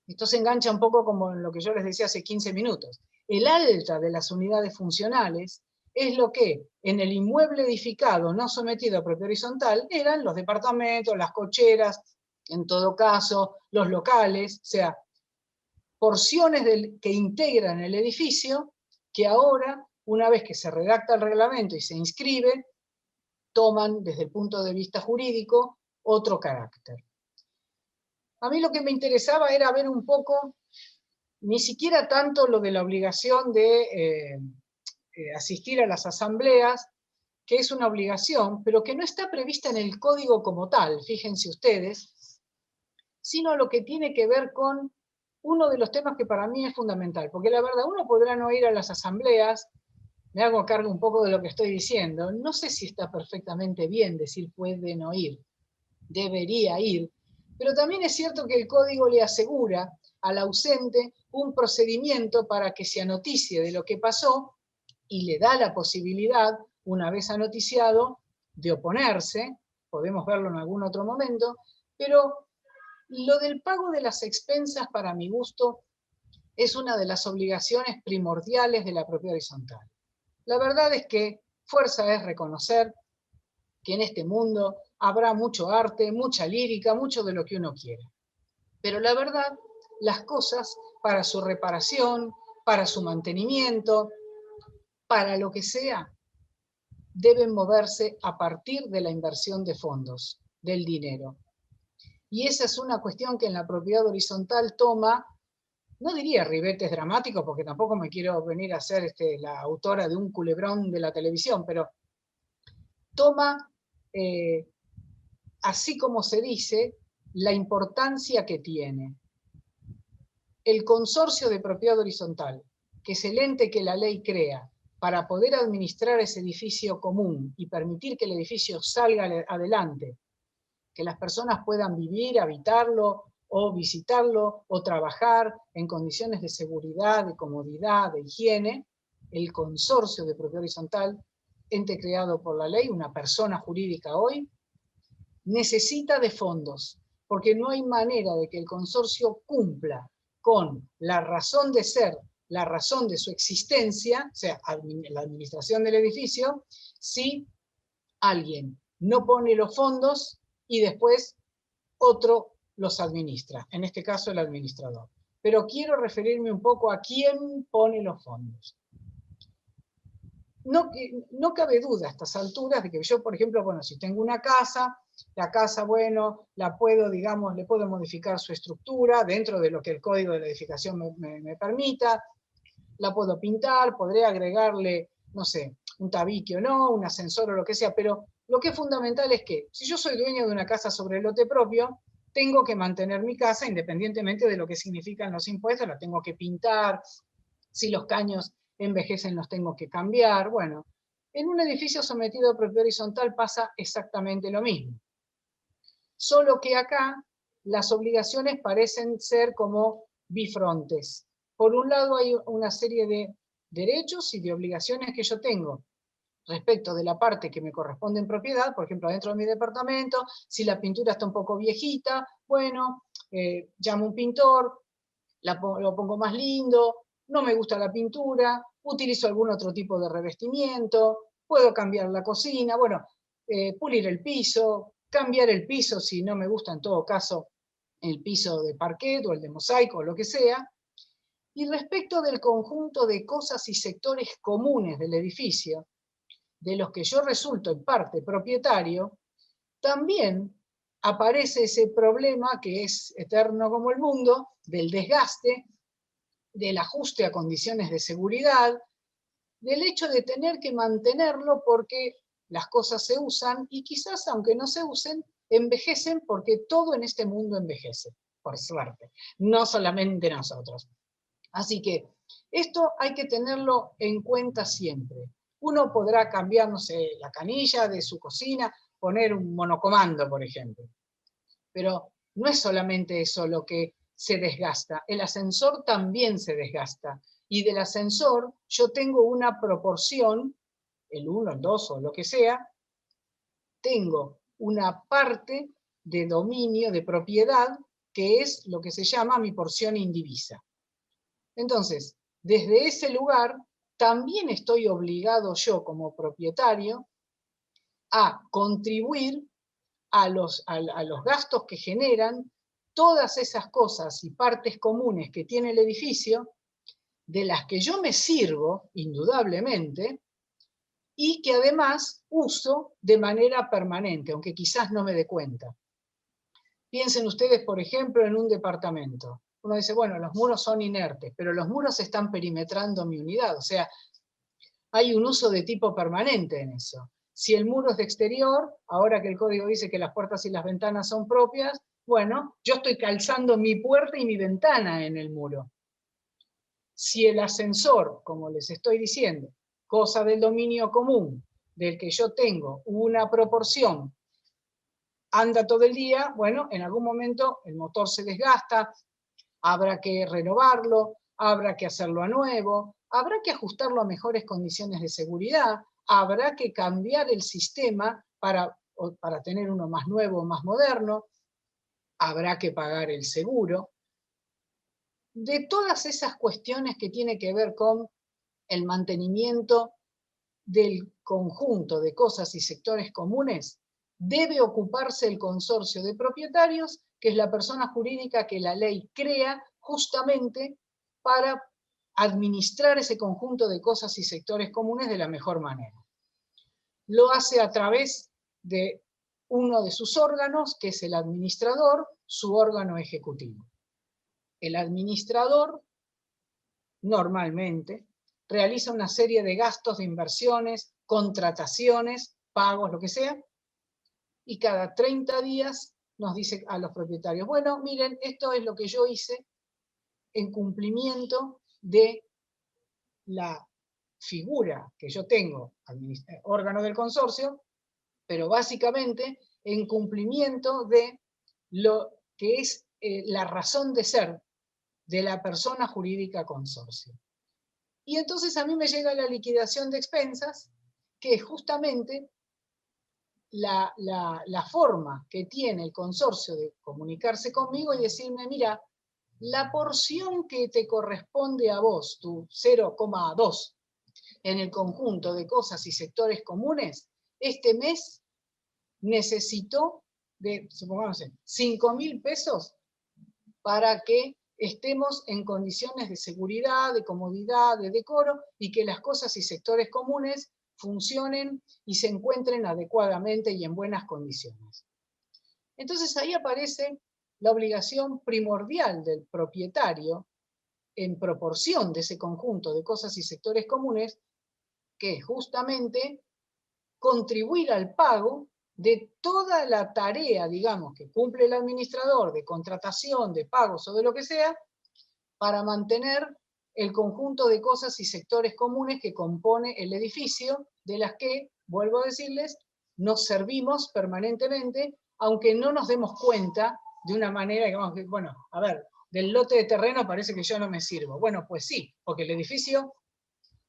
Esto se engancha un poco como en lo que yo les decía hace 15 minutos. El alta de las unidades funcionales es lo que en el inmueble edificado no sometido a propiedad horizontal eran los departamentos, las cocheras, en todo caso, los locales, o sea, porciones que integran el edificio que ahora, una vez que se redacta el reglamento y se inscribe, toman desde el punto de vista jurídico otro carácter. A mí lo que me interesaba era ver un poco, ni siquiera tanto lo de la obligación de asistir a las asambleas, que es una obligación, pero que no está prevista en el código como tal, fíjense ustedes, sino lo que tiene que ver con uno de los temas que para mí es fundamental, porque la verdad, uno podrá no ir a las asambleas, me hago cargo un poco de lo que estoy diciendo, no sé si está perfectamente bien decir puede no ir, debería ir, pero también es cierto que el código le asegura al ausente un procedimiento para que se anoticie de lo que pasó y le da la posibilidad, una vez anoticiado, de oponerse, podemos verlo en algún otro momento, pero lo del pago de las expensas, para mi gusto, es una de las obligaciones primordiales de la propiedad horizontal. La verdad es que fuerza es reconocer que en este mundo habrá mucho arte, mucha lírica, mucho de lo que uno quiera. Pero la verdad, las cosas para su reparación, para su mantenimiento, para lo que sea, deben moverse a partir de la inversión de fondos, del dinero. Y esa es una cuestión que en la propiedad horizontal toma, no diría ribetes dramáticos, porque tampoco me quiero venir a ser la autora de un culebrón de la televisión, pero toma, así como se dice, la importancia que tiene. El consorcio de propiedad horizontal, que es el ente que la ley crea para poder administrar ese edificio común y permitir que el edificio salga adelante, que las personas puedan vivir, habitarlo o visitarlo o trabajar en condiciones de seguridad, de comodidad, de higiene, el consorcio de propiedad horizontal, ente creado por la ley, una persona jurídica hoy, necesita de fondos, porque no hay manera de que el consorcio cumpla con la razón de ser, la razón de su existencia, o sea, la administración del edificio, si alguien no pone los fondos y después otro los administra, en este caso el administrador. Pero quiero referirme un poco a quién pone los fondos. No cabe duda a estas alturas de que yo, por ejemplo, bueno, si tengo una casa, la casa, bueno, la puedo, digamos, le puedo modificar su estructura dentro de lo que el código de la edificación me permita, la puedo pintar, podré agregarle, no sé, un tabique o no, un ascensor o lo que sea, pero lo que es fundamental es que si yo soy dueño de una casa sobre lote propio, tengo que mantener mi casa independientemente de lo que significan los impuestos, la tengo que pintar, si los caños envejecen los tengo que cambiar, bueno, en un edificio sometido a propiedad horizontal pasa exactamente lo mismo. Solo que acá las obligaciones parecen ser como bifrontes. Por un lado hay una serie de derechos y de obligaciones que yo tengo respecto de la parte que me corresponde en propiedad, por ejemplo, dentro de mi departamento, si la pintura está un poco viejita, bueno, llamo a un pintor, lo pongo más lindo, no me gusta la pintura, utilizo algún otro tipo de revestimiento, puedo cambiar la cocina, bueno, pulir el piso, cambiar el piso si no me gusta en todo caso el piso de parquet o el de mosaico o lo que sea. Y respecto del conjunto de cosas y sectores comunes del edificio, de los que yo resulto en parte propietario, también aparece ese problema que es eterno como el mundo, del desgaste, del ajuste a condiciones de seguridad, del hecho de tener que mantenerlo porque las cosas se usan y quizás aunque no se usen, envejecen porque todo en este mundo envejece, por suerte, no solamente nosotros. Así que esto hay que tenerlo en cuenta siempre. Uno podrá cambiar, no sé, la canilla de su cocina, poner un monocomando, por ejemplo. Pero no es solamente eso lo que se desgasta, el ascensor también se desgasta. Y del ascensor yo tengo una proporción, el 1, el 2 o lo que sea, tengo una parte de dominio, de propiedad, que es lo que se llama mi porción indivisa. Entonces, desde ese lugar, también estoy obligado yo como propietario a contribuir a los gastos que generan todas esas cosas y partes comunes que tiene el edificio, de las que yo me sirvo, indudablemente, y que además uso de manera permanente, aunque quizás no me dé cuenta. Piensen ustedes, por ejemplo, en un departamento. Uno dice, bueno, los muros son inertes, pero los muros están perimetrando mi unidad, o sea, hay un uso de tipo permanente en eso. Si el muro es de exterior, ahora que el código dice que las puertas y las ventanas son propias, bueno, yo estoy calzando mi puerta y mi ventana en el muro. Si el ascensor, como les estoy diciendo, cosa del dominio común, del que yo tengo una proporción, anda todo el día, bueno, en algún momento el motor se desgasta, habrá que renovarlo, habrá que hacerlo a nuevo, habrá que ajustarlo a mejores condiciones de seguridad, habrá que cambiar el sistema para tener uno más nuevo, más moderno, habrá que pagar el seguro. De todas esas cuestiones que tiene que ver con el mantenimiento del conjunto de cosas y sectores comunes, debe ocuparse el consorcio de propietarios, que es la persona jurídica que la ley crea justamente para administrar ese conjunto de cosas y sectores comunes de la mejor manera. Lo hace a través de uno de sus órganos, que es el administrador, su órgano ejecutivo. El administrador, normalmente, realiza una serie de gastos, de inversiones, contrataciones, pagos, lo que sea, y cada 30 días nos dice a los propietarios, bueno, miren, esto es lo que yo hice en cumplimiento de la figura que yo tengo, órgano del consorcio, pero básicamente en cumplimiento de lo que es la razón de ser de la persona jurídica consorcio. Y entonces a mí me llega la liquidación de expensas, que es justamente la forma que tiene el consorcio de comunicarse conmigo y decirme, mira, la porción que te corresponde a vos, tu 0,2 en el conjunto de cosas y sectores comunes, este mes necesitó de, supongamos, 5.000 pesos para que estemos en condiciones de seguridad, de comodidad, de decoro, y que las cosas y sectores comunes funcionen y se encuentren adecuadamente y en buenas condiciones. Entonces ahí aparece la obligación primordial del propietario en proporción de ese conjunto de cosas y sectores comunes, que es justamente contribuir al pago de toda la tarea, digamos, que cumple el administrador de contratación, de pagos o de lo que sea, para mantener el conjunto de cosas y sectores comunes que compone el edificio, de las que, vuelvo a decirles, nos servimos permanentemente, aunque no nos demos cuenta de una manera, digamos, que, bueno, a ver, del lote de terreno parece que yo no me sirvo. Bueno, pues sí, porque el edificio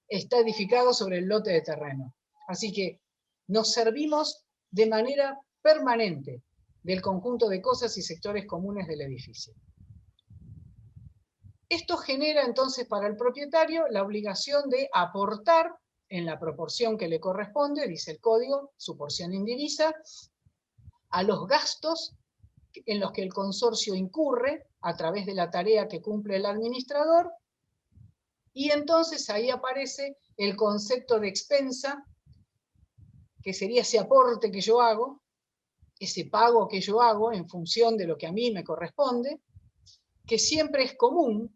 está edificado sobre el lote de terreno. Así que nos servimos de manera permanente del conjunto de cosas y sectores comunes del edificio. Esto genera entonces para el propietario la obligación de aportar en la proporción que le corresponde, dice el código, su porción indivisa, a los gastos en los que el consorcio incurre a través de la tarea que cumple el administrador, y entonces ahí aparece el concepto de expensa, que sería ese aporte que yo hago, ese pago que yo hago en función de lo que a mí me corresponde, que siempre es común,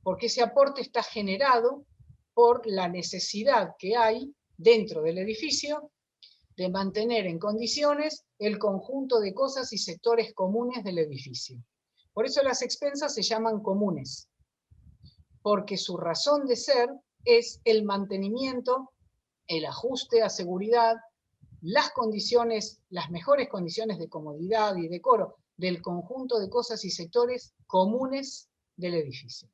porque ese aporte está generado por la necesidad que hay dentro del edificio de mantener en condiciones el conjunto de cosas y sectores comunes del edificio. Por eso las expensas se llaman comunes, porque su razón de ser es el mantenimiento, el ajuste a seguridad, las condiciones, las mejores condiciones de comodidad y decoro del conjunto de cosas y sectores comunes del edificio.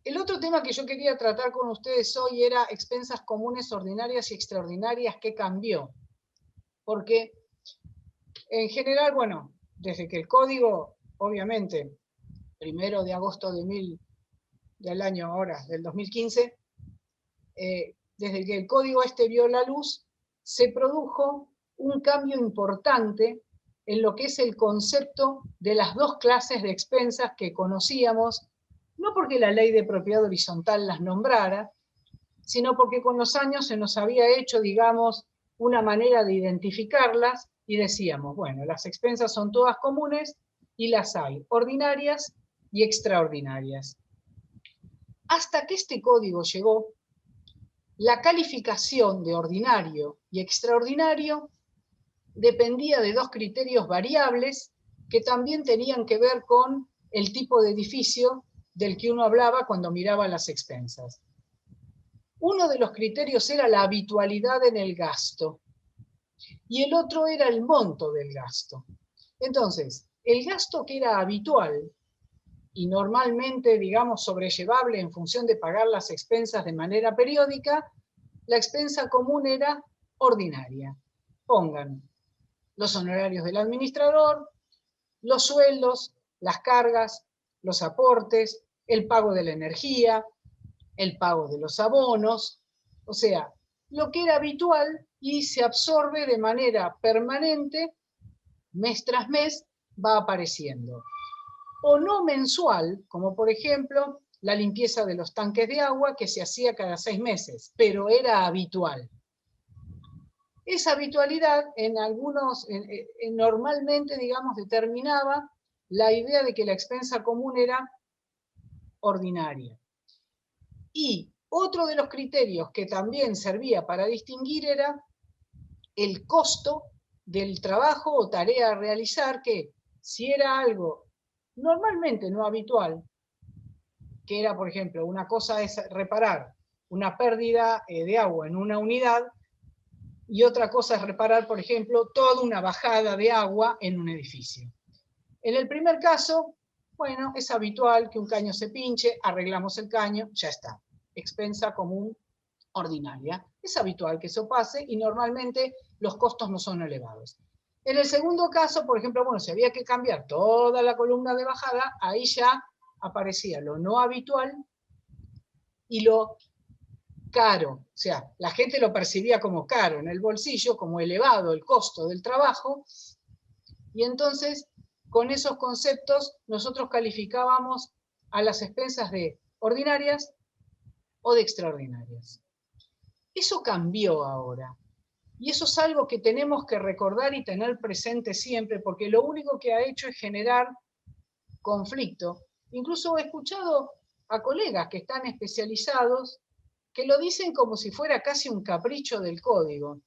El otro tema que yo quería tratar con ustedes hoy era expensas comunes, ordinarias y extraordinarias. ¿Qué cambió? Porque en general, bueno, desde que el código, obviamente, 1 de agosto del año ahora, del 2015, desde que el código este vio la luz, se produjo un cambio importante en lo que es el concepto de las dos clases de expensas que conocíamos, no porque la ley de propiedad horizontal las nombrara, sino porque con los años se nos había hecho, digamos, una manera de identificarlas y decíamos, bueno, las expensas son todas comunes y las hay ordinarias y extraordinarias. Hasta que este código llegó, la calificación de ordinario y extraordinario dependía de dos criterios variables que también tenían que ver con el tipo de edificio del que uno hablaba cuando miraba las expensas. Uno de los criterios era la habitualidad en el gasto y el otro era el monto del gasto. Entonces, el gasto que era habitual y normalmente, digamos, sobrellevable en función de pagar las expensas de manera periódica, la expensa común era ordinaria. Pongan los honorarios del administrador, los sueldos, las cargas, los aportes, el pago de la energía, el pago de los abonos, o sea, lo que era habitual y se absorbe de manera permanente, mes tras mes, va apareciendo. O no mensual, como por ejemplo la limpieza de los tanques de agua que se hacía cada 6 meses, pero era habitual. Esa habitualidad normalmente, digamos, determinaba la idea de que la expensa común era ordinaria. Y otro de los criterios que también servía para distinguir era el costo del trabajo o tarea a realizar, que si era algo normalmente no habitual, que era, por ejemplo, una cosa es reparar una pérdida de agua en una unidad, y otra cosa es reparar, por ejemplo, toda una bajada de agua en un edificio. En el primer caso, bueno, es habitual que un caño se pinche, arreglamos el caño, ya está. Expensa común ordinaria. Es habitual que eso pase y normalmente los costos no son elevados. En el segundo caso, por ejemplo, bueno, si había que cambiar toda la columna de bajada, ahí ya aparecía lo no habitual y lo caro. O sea, la gente lo percibía como caro en el bolsillo, como elevado el costo del trabajo, y entonces con esos conceptos nosotros calificábamos a las expensas de ordinarias o de extraordinarias. Eso cambió ahora. Y eso es algo que tenemos que recordar y tener presente siempre, porque lo único que ha hecho es generar conflicto. Incluso he escuchado a colegas que están especializados que lo dicen como si fuera casi un capricho del código.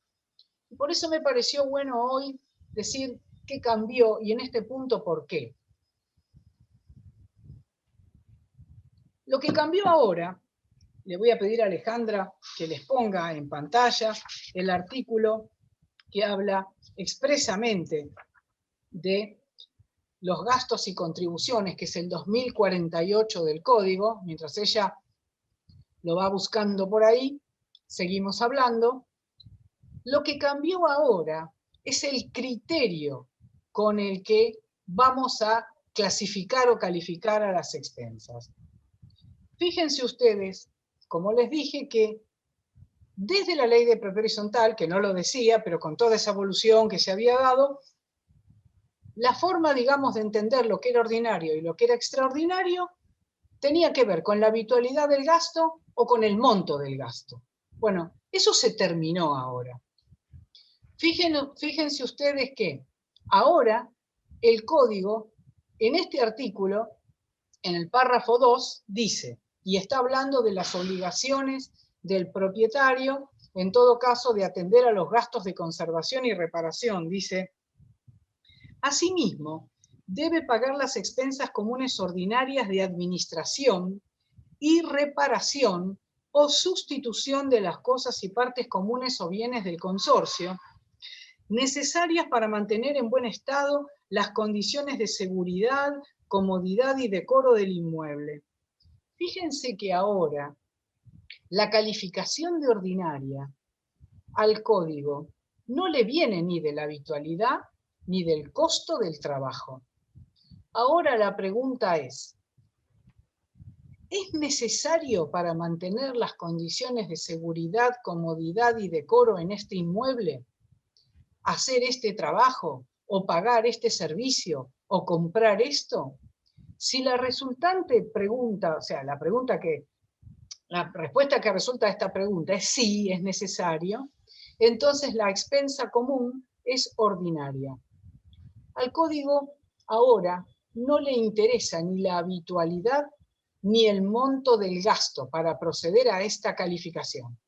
Y por eso me pareció bueno hoy decir qué cambió y en este punto por qué. Lo que cambió ahora, le voy a pedir a Alejandra que les ponga en pantalla el artículo que habla expresamente de los gastos y contribuciones, que es el 2048 del código. Mientras ella lo va buscando por ahí, seguimos hablando. Lo que cambió ahora es el criterio con el que vamos a clasificar o calificar a las expensas. Fíjense ustedes, como les dije, que desde la ley de propiedad horizontal, que no lo decía, pero con toda esa evolución que se había dado, la forma, digamos, de entender lo que era ordinario y lo que era extraordinario tenía que ver con la habitualidad del gasto o con el monto del gasto. Bueno, eso se terminó ahora. Fíjense ustedes que ahora el código, en este artículo, en el párrafo 2, dice, y está hablando de las obligaciones del propietario, en todo caso de atender a los gastos de conservación y reparación, dice, asimismo, debe pagar las expensas comunes ordinarias de administración y reparación o sustitución de las cosas y partes comunes o bienes del consorcio, necesarias para mantener en buen estado las condiciones de seguridad, comodidad y decoro del inmueble. Fíjense que ahora la calificación de ordinaria al código no le viene ni de la habitualidad ni del costo del trabajo. Ahora la pregunta ¿es necesario para mantener las condiciones de seguridad, comodidad y decoro en este inmueble hacer este trabajo o pagar este servicio o comprar esto? Si la resultante pregunta, o sea, la respuesta que resulta de esta pregunta es sí, es necesario, entonces la expensa común es ordinaria. Al código ahora no le interesa ni la habitualidad ni el monto del gasto para proceder a esta calificación.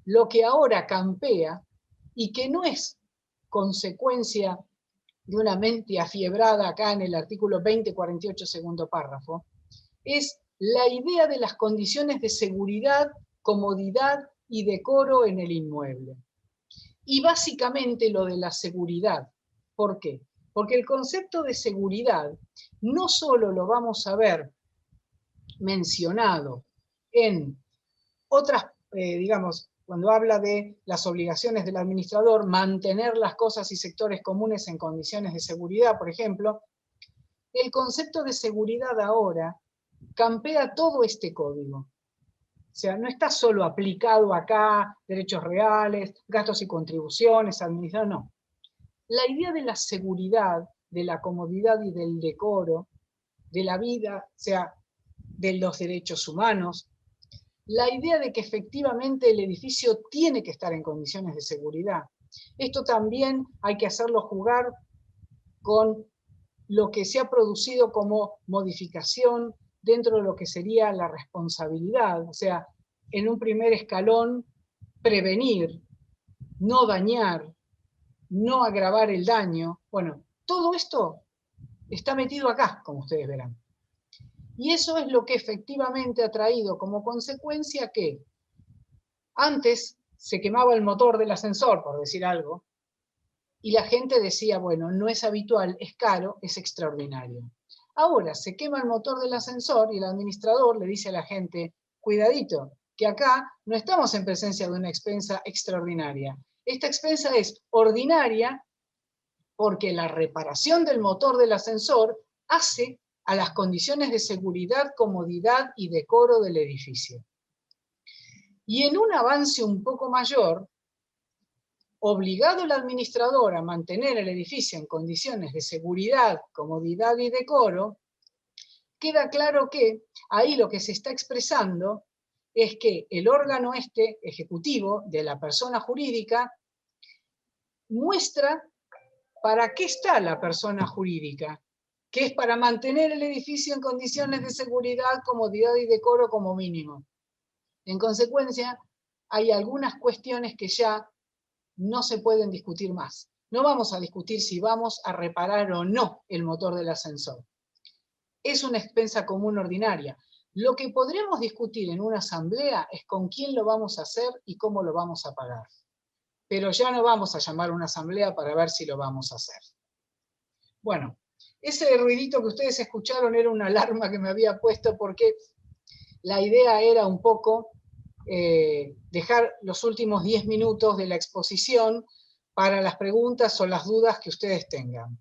Lo que ahora campea, y que no es consecuencia de una mente afiebrada acá en el artículo 2048, segundo párrafo, es la idea de las condiciones de seguridad, comodidad y decoro en el inmueble. Y básicamente lo de la seguridad. ¿Por qué? Porque el concepto de seguridad no solo lo vamos a ver mencionado en otras, digamos, cuando habla de las obligaciones del administrador, mantener las cosas y sectores comunes en condiciones de seguridad, por ejemplo, el concepto de seguridad ahora campea todo este código. O sea, no está solo aplicado acá, derechos reales, gastos y contribuciones, administración, no. La idea de la seguridad, de la comodidad y del decoro, de la vida, o sea, de los derechos humanos, la idea de que efectivamente el edificio tiene que estar en condiciones de seguridad. Esto también hay que hacerlo jugar con lo que se ha producido como modificación dentro de lo que sería la responsabilidad, o sea, en un primer escalón, prevenir, no dañar, no agravar el daño. Bueno, todo esto está metido acá, como ustedes verán. Y eso es lo que efectivamente ha traído como consecuencia que antes se quemaba el motor del ascensor, por decir algo, y la gente decía, bueno, no es habitual, es caro, es extraordinario. Ahora se quema el motor del ascensor y el administrador le dice a la gente, cuidadito, que acá no estamos en presencia de una expensa extraordinaria. Esta expensa es ordinaria porque la reparación del motor del ascensor hace a las condiciones de seguridad, comodidad y decoro del edificio. Y en un avance un poco mayor, obligado el administrador a mantener el edificio en condiciones de seguridad, comodidad y decoro, queda claro que ahí lo que se está expresando es que el órgano ejecutivo de la persona jurídica muestra para qué está la persona jurídica, que es para mantener el edificio en condiciones de seguridad, comodidad y decoro como mínimo. En consecuencia, hay algunas cuestiones que ya no se pueden discutir más. No vamos a discutir si vamos a reparar o no el motor del ascensor. Es una expensa común ordinaria. Lo que podremos discutir en una asamblea es con quién lo vamos a hacer y cómo lo vamos a pagar. Pero ya no vamos a llamar a una asamblea para ver si lo vamos a hacer. Bueno, ese ruidito que ustedes escucharon era una alarma que me había puesto porque la idea era un poco dejar los últimos 10 minutos de la exposición para las preguntas o las dudas que ustedes tengan.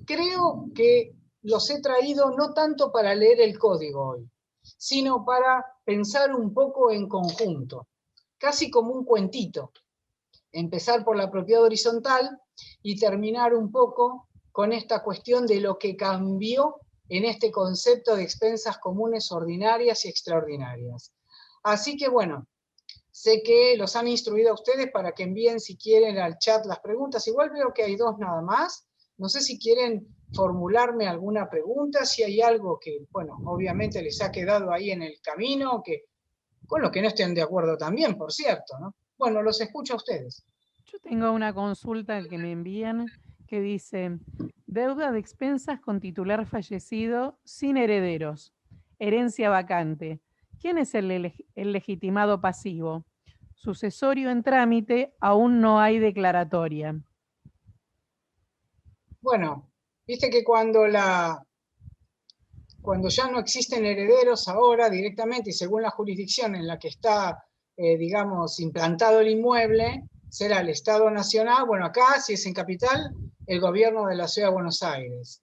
Creo que los he traído no tanto para leer el código hoy, sino para pensar un poco en conjunto, casi como un cuentito. Empezar por la propiedad horizontal y terminar un poco con esta cuestión de lo que cambió en este concepto de expensas comunes ordinarias y extraordinarias. Así que bueno, sé que los han instruido a ustedes para que envíen si quieren al chat las preguntas. Igual veo que hay dos nada más. No sé si quieren formularme alguna pregunta, si hay algo que, bueno, obviamente les ha quedado ahí en el camino, que, con lo que no estén de acuerdo también, por cierto, ¿no? Bueno, los escucho a ustedes. Yo tengo una consulta que me envían que dice, deuda de expensas con titular fallecido sin herederos, herencia vacante. ¿Quién es el legitimado pasivo? Sucesorio en trámite, aún no hay declaratoria. Bueno, viste que cuando ya no existen herederos ahora directamente y según la jurisdicción en la que está, digamos, implantado el inmueble, será el Estado Nacional, bueno, acá, si es en capital, el gobierno de la Ciudad de Buenos Aires.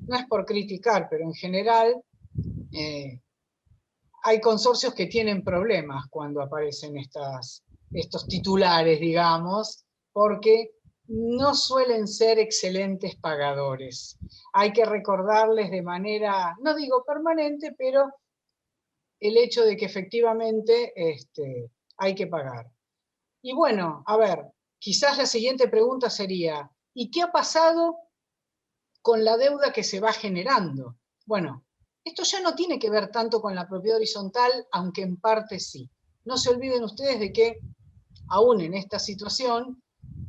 No es por criticar, pero en general hay consorcios que tienen problemas cuando aparecen estos titulares, digamos, porque no suelen ser excelentes pagadores. Hay que recordarles de manera, no digo permanente, pero el hecho de que efectivamente hay que pagar. Y bueno, a ver, quizás la siguiente pregunta sería, ¿y qué ha pasado con la deuda que se va generando? Bueno, esto ya no tiene que ver tanto con la propiedad horizontal, aunque en parte sí. No se olviden ustedes de que aún en esta situación,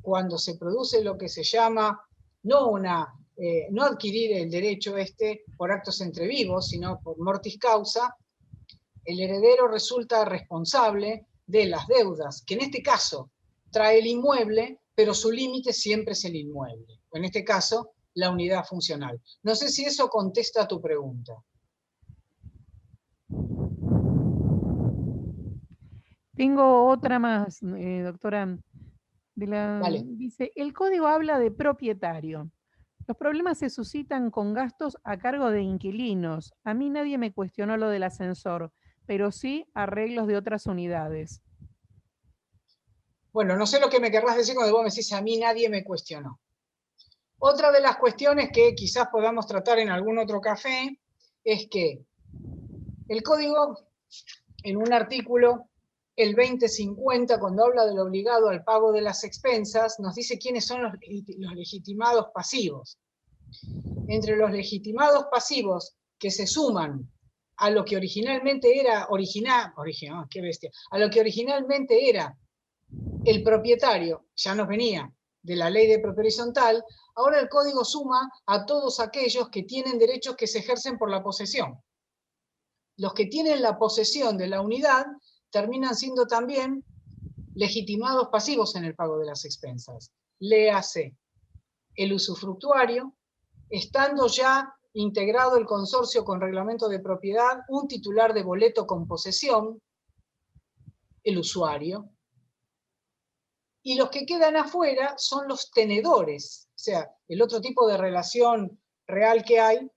cuando se produce lo que se llama no adquirir el derecho por actos entre vivos, sino por mortis causa, el heredero resulta responsable de las deudas, que en este caso trae el inmueble, pero su límite siempre es el inmueble. En este caso, la unidad funcional. No sé si eso contesta a tu pregunta. Tengo otra más, doctora. Vale. Dice, el código habla de propietario. Los problemas se suscitan con gastos a cargo de inquilinos. A mí nadie me cuestionó lo del ascensor, pero sí arreglos de otras unidades. Bueno, no sé lo que me querrás decir cuando vos me decís a mí nadie me cuestionó. Otra de las cuestiones que quizás podamos tratar en algún otro café es que el código, en un artículo, el 2050, cuando habla del obligado al pago de las expensas, nos dice quiénes son los legitimados pasivos. Entre los legitimados pasivos que se suman a lo que originalmente era a lo que originalmente era el propietario, ya nos venía de la ley de propiedad horizontal, ahora el código suma a todos aquellos que tienen derechos que se ejercen por la posesión. Los que tienen la posesión de la unidad terminan siendo también legitimados pasivos en el pago de las expensas. Léase, el usufructuario, estando ya integrado el consorcio con reglamento de propiedad, un titular de boleto con posesión, el usuario, y los que quedan afuera son los tenedores, o sea, el otro tipo de relación real que hay,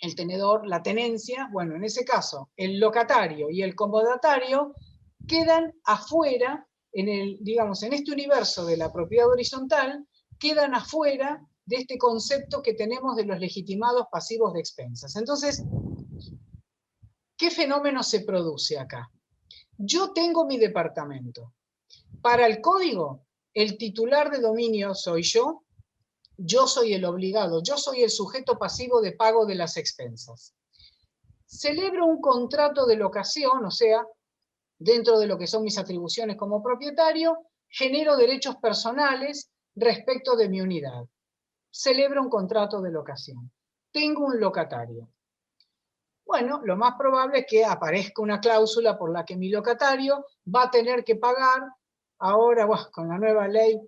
el tenedor, la tenencia, bueno, en ese caso, el locatario y el comodatario quedan afuera, digamos, en este universo de la propiedad horizontal, quedan afuera de este concepto que tenemos de los legitimados pasivos de expensas. Entonces, ¿qué fenómeno se produce acá? Yo tengo mi departamento. Para el código, el titular de dominio soy yo soy el obligado, yo soy el sujeto pasivo de pago de las expensas. Celebro un contrato de locación, o sea, dentro de lo que son mis atribuciones como propietario, genero derechos personales respecto de mi unidad. Celebro un contrato de locación. Tengo un locatario. Bueno, lo más probable es que aparezca una cláusula por la que mi locatario va a tener que pagar, ahora con la nueva ley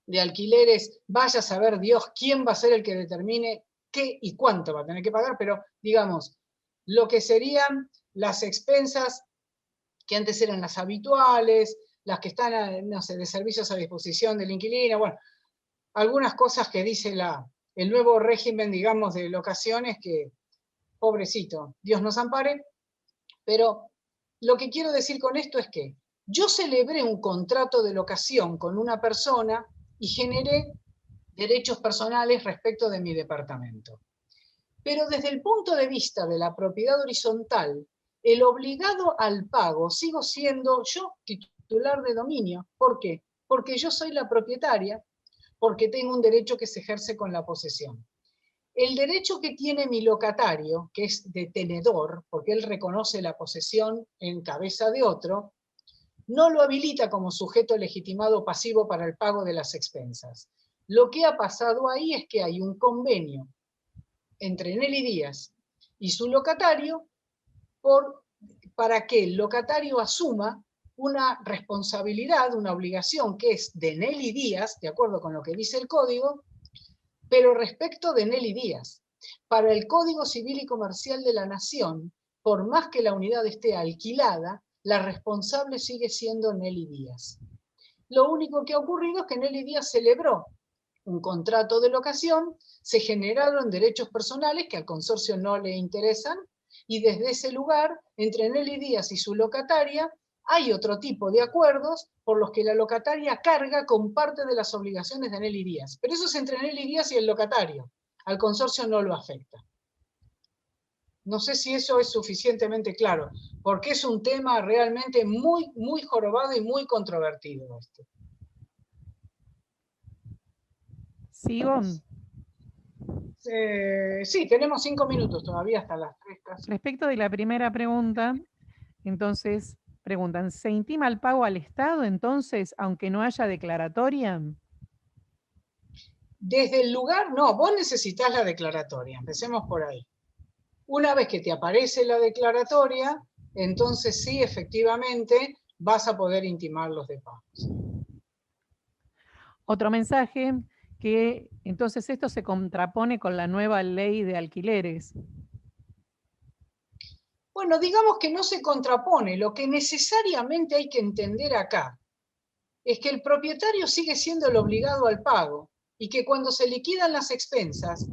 de alquileres, vaya a saber Dios quién va a ser el que determine qué y cuánto va a tener que pagar, pero digamos, lo que serían las expensas que antes eran las habituales, las que están, no sé, de servicios a disposición del inquilino, bueno, algunas cosas que dice el nuevo régimen, digamos, de locaciones que, pobrecito, Dios nos ampare, pero lo que quiero decir con esto es que yo celebré un contrato de locación con una persona y generé derechos personales respecto de mi departamento. Pero desde el punto de vista de la propiedad horizontal, el obligado al pago sigo siendo yo, titular de dominio. ¿Por qué? Porque yo soy la propietaria, porque tengo un derecho que se ejerce con la posesión. El derecho que tiene mi locatario, que es de tenedor, porque él reconoce la posesión en cabeza de otro, no lo habilita como sujeto legitimado pasivo para el pago de las expensas. Lo que ha pasado ahí es que hay un convenio entre Nelly Díaz y su locatario para que el locatario asuma una responsabilidad, una obligación que es de Nelly Díaz, de acuerdo con lo que dice el código, pero respecto de Nelly Díaz. Para el Código Civil y Comercial de la Nación, por más que la unidad esté alquilada, la responsable sigue siendo Nelly Díaz. Lo único que ha ocurrido es que Nelly Díaz celebró un contrato de locación, se generaron derechos personales que al consorcio no le interesan, y desde ese lugar, entre Nelly Díaz y su locataria, hay otro tipo de acuerdos por los que la locataria carga con parte de las obligaciones de Nelly Díaz. Pero eso es entre Nelly Díaz y el locatario. Al consorcio no lo afecta. No sé si eso es suficientemente claro, porque es un tema realmente muy, muy jorobado y muy controvertido. ¿Sigo? Sí, tenemos 5 minutos todavía hasta las 3 casi. Respecto de la primera pregunta, entonces preguntan, ¿se intima el pago al Estado entonces, aunque no haya declaratoria? Desde el lugar, no, vos necesitas la declaratoria, empecemos por ahí. Una vez que te aparece la declaratoria, entonces sí, efectivamente, vas a poder intimar los de pagos. Otro mensaje, que entonces esto se contrapone con la nueva ley de alquileres. Bueno, digamos que no se contrapone, lo que necesariamente hay que entender acá es que el propietario sigue siendo el obligado al pago y que cuando se liquidan las expensas,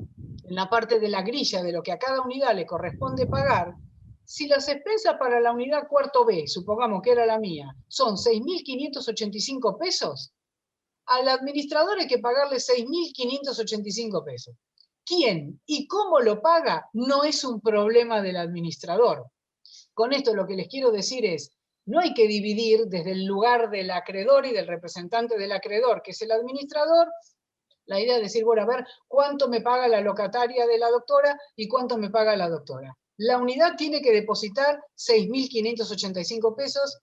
en la parte de la grilla de lo que a cada unidad le corresponde pagar, si las expensas para la unidad cuarto B, supongamos que era la mía, son 6.585 pesos, al administrador hay que pagarle 6.585 pesos. ¿Quién y cómo lo paga? No es un problema del administrador. Con esto lo que les quiero decir es, no hay que dividir desde el lugar del acreedor y del representante del acreedor, que es el administrador, la idea de decir, bueno, a ver, ¿cuánto me paga la locataria de la doctora y cuánto me paga la doctora? La unidad tiene que depositar 6.585 pesos.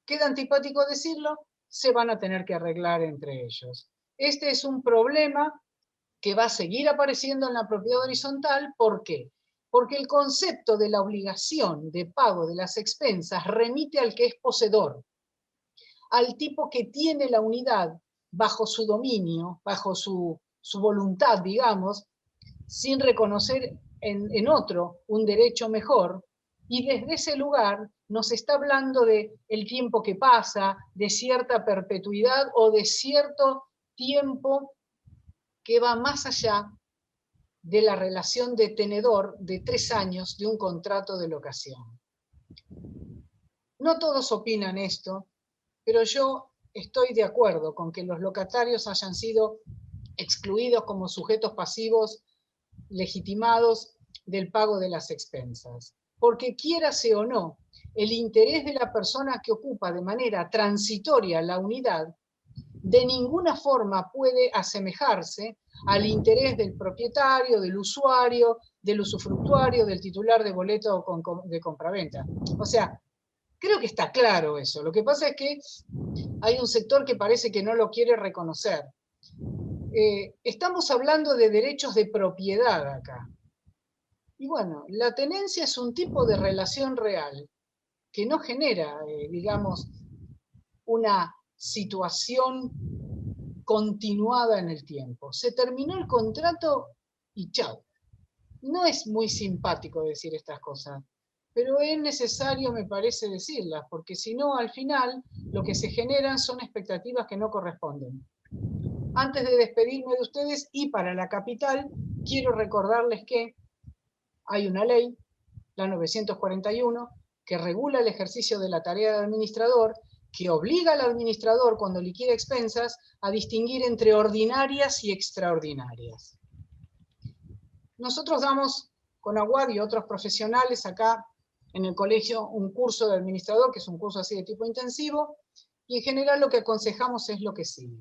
Queda antipático decirlo, se van a tener que arreglar entre ellos. Este es un problema que va a seguir apareciendo en la propiedad horizontal. ¿Por qué? Porque el concepto de la obligación de pago de las expensas remite al que es poseedor, al tipo que tiene la unidad bajo su dominio, bajo su voluntad, digamos, sin reconocer en otro un derecho mejor, y desde ese lugar nos está hablando de el tiempo que pasa, de cierta perpetuidad o de cierto tiempo que va más allá de la relación de tenedor de 3 años de un contrato de locación. No todos opinan esto, pero yo estoy de acuerdo con que los locatarios hayan sido excluidos como sujetos pasivos legitimados del pago de las expensas. Porque quiérase o no, el interés de la persona que ocupa de manera transitoria la unidad de ninguna forma puede asemejarse al interés del propietario, del usuario, del usufructuario, del titular de boleto de compraventa. O sea, creo que está claro eso. Lo que pasa es que hay un sector que parece que no lo quiere reconocer. Estamos hablando de derechos de propiedad acá. Y bueno, la tenencia es un tipo de relación real que no genera, digamos, una situación continuada en el tiempo. Se terminó el contrato y chao. No es muy simpático decir estas cosas, pero es necesario, me parece, decirlas, porque si no, al final, lo que se generan son expectativas que no corresponden. Antes de despedirme de ustedes y para la capital, quiero recordarles que hay una ley, la 941, que regula el ejercicio de la tarea de administrador, que obliga al administrador, cuando liquida expensas, a distinguir entre ordinarias y extraordinarias. Nosotros damos con Aguad y otros profesionales acá en el colegio un curso de administrador, que es un curso así de tipo intensivo, y en general lo que aconsejamos es lo que sigue.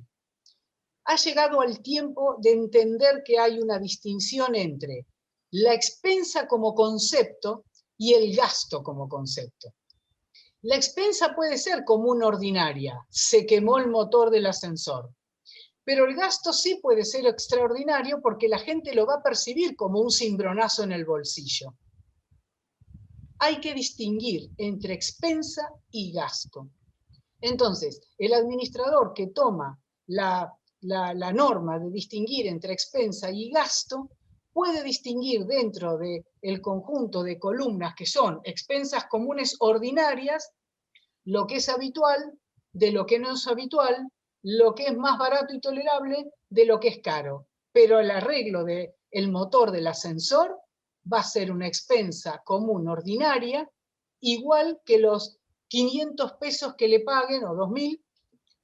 Ha llegado el tiempo de entender que hay una distinción entre la expensa como concepto y el gasto como concepto. La expensa puede ser común ordinaria, se quemó el motor del ascensor, pero el gasto sí puede ser extraordinario porque la gente lo va a percibir como un cimbronazo en el bolsillo. Hay que distinguir entre expensa y gasto. Entonces, el administrador que toma la norma de distinguir entre expensa y gasto puede distinguir dentro del conjunto de columnas que son expensas comunes ordinarias lo que es habitual de lo que no es habitual, lo que es más barato y tolerable de lo que es caro. Pero el arreglo del motor del ascensor va a ser una expensa común ordinaria, igual que los 500 pesos que le paguen, o 2.000,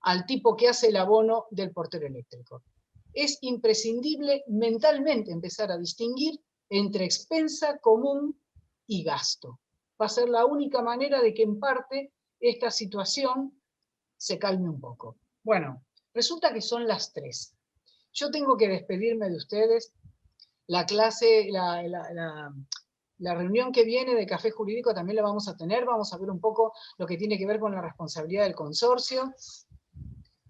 al tipo que hace el abono del portero eléctrico. Es imprescindible mentalmente empezar a distinguir entre expensa común y gasto. Va a ser la única manera de que en parte esta situación se calme un poco. Bueno, resulta que son las 3. Yo tengo que despedirme de ustedes. La clase, la reunión que viene de Café Jurídico también la vamos a tener. Vamos a ver un poco lo que tiene que ver con la responsabilidad del consorcio.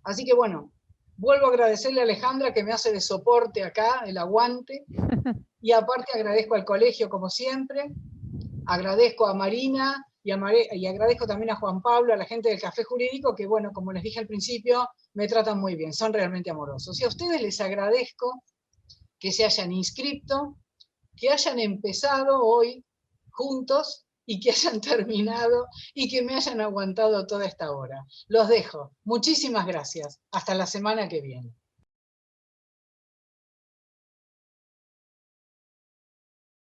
Así que bueno, vuelvo a agradecerle a Alejandra que me hace de soporte acá, el aguante. Y aparte agradezco al colegio como siempre. Agradezco a Marina y agradezco también a Juan Pablo, a la gente del Café Jurídico, que bueno, como les dije al principio, me tratan muy bien, son realmente amorosos. Y a ustedes les agradezco que se hayan inscrito, que hayan empezado hoy juntos y que hayan terminado y que me hayan aguantado toda esta hora. Los dejo. Muchísimas gracias. Hasta la semana que viene.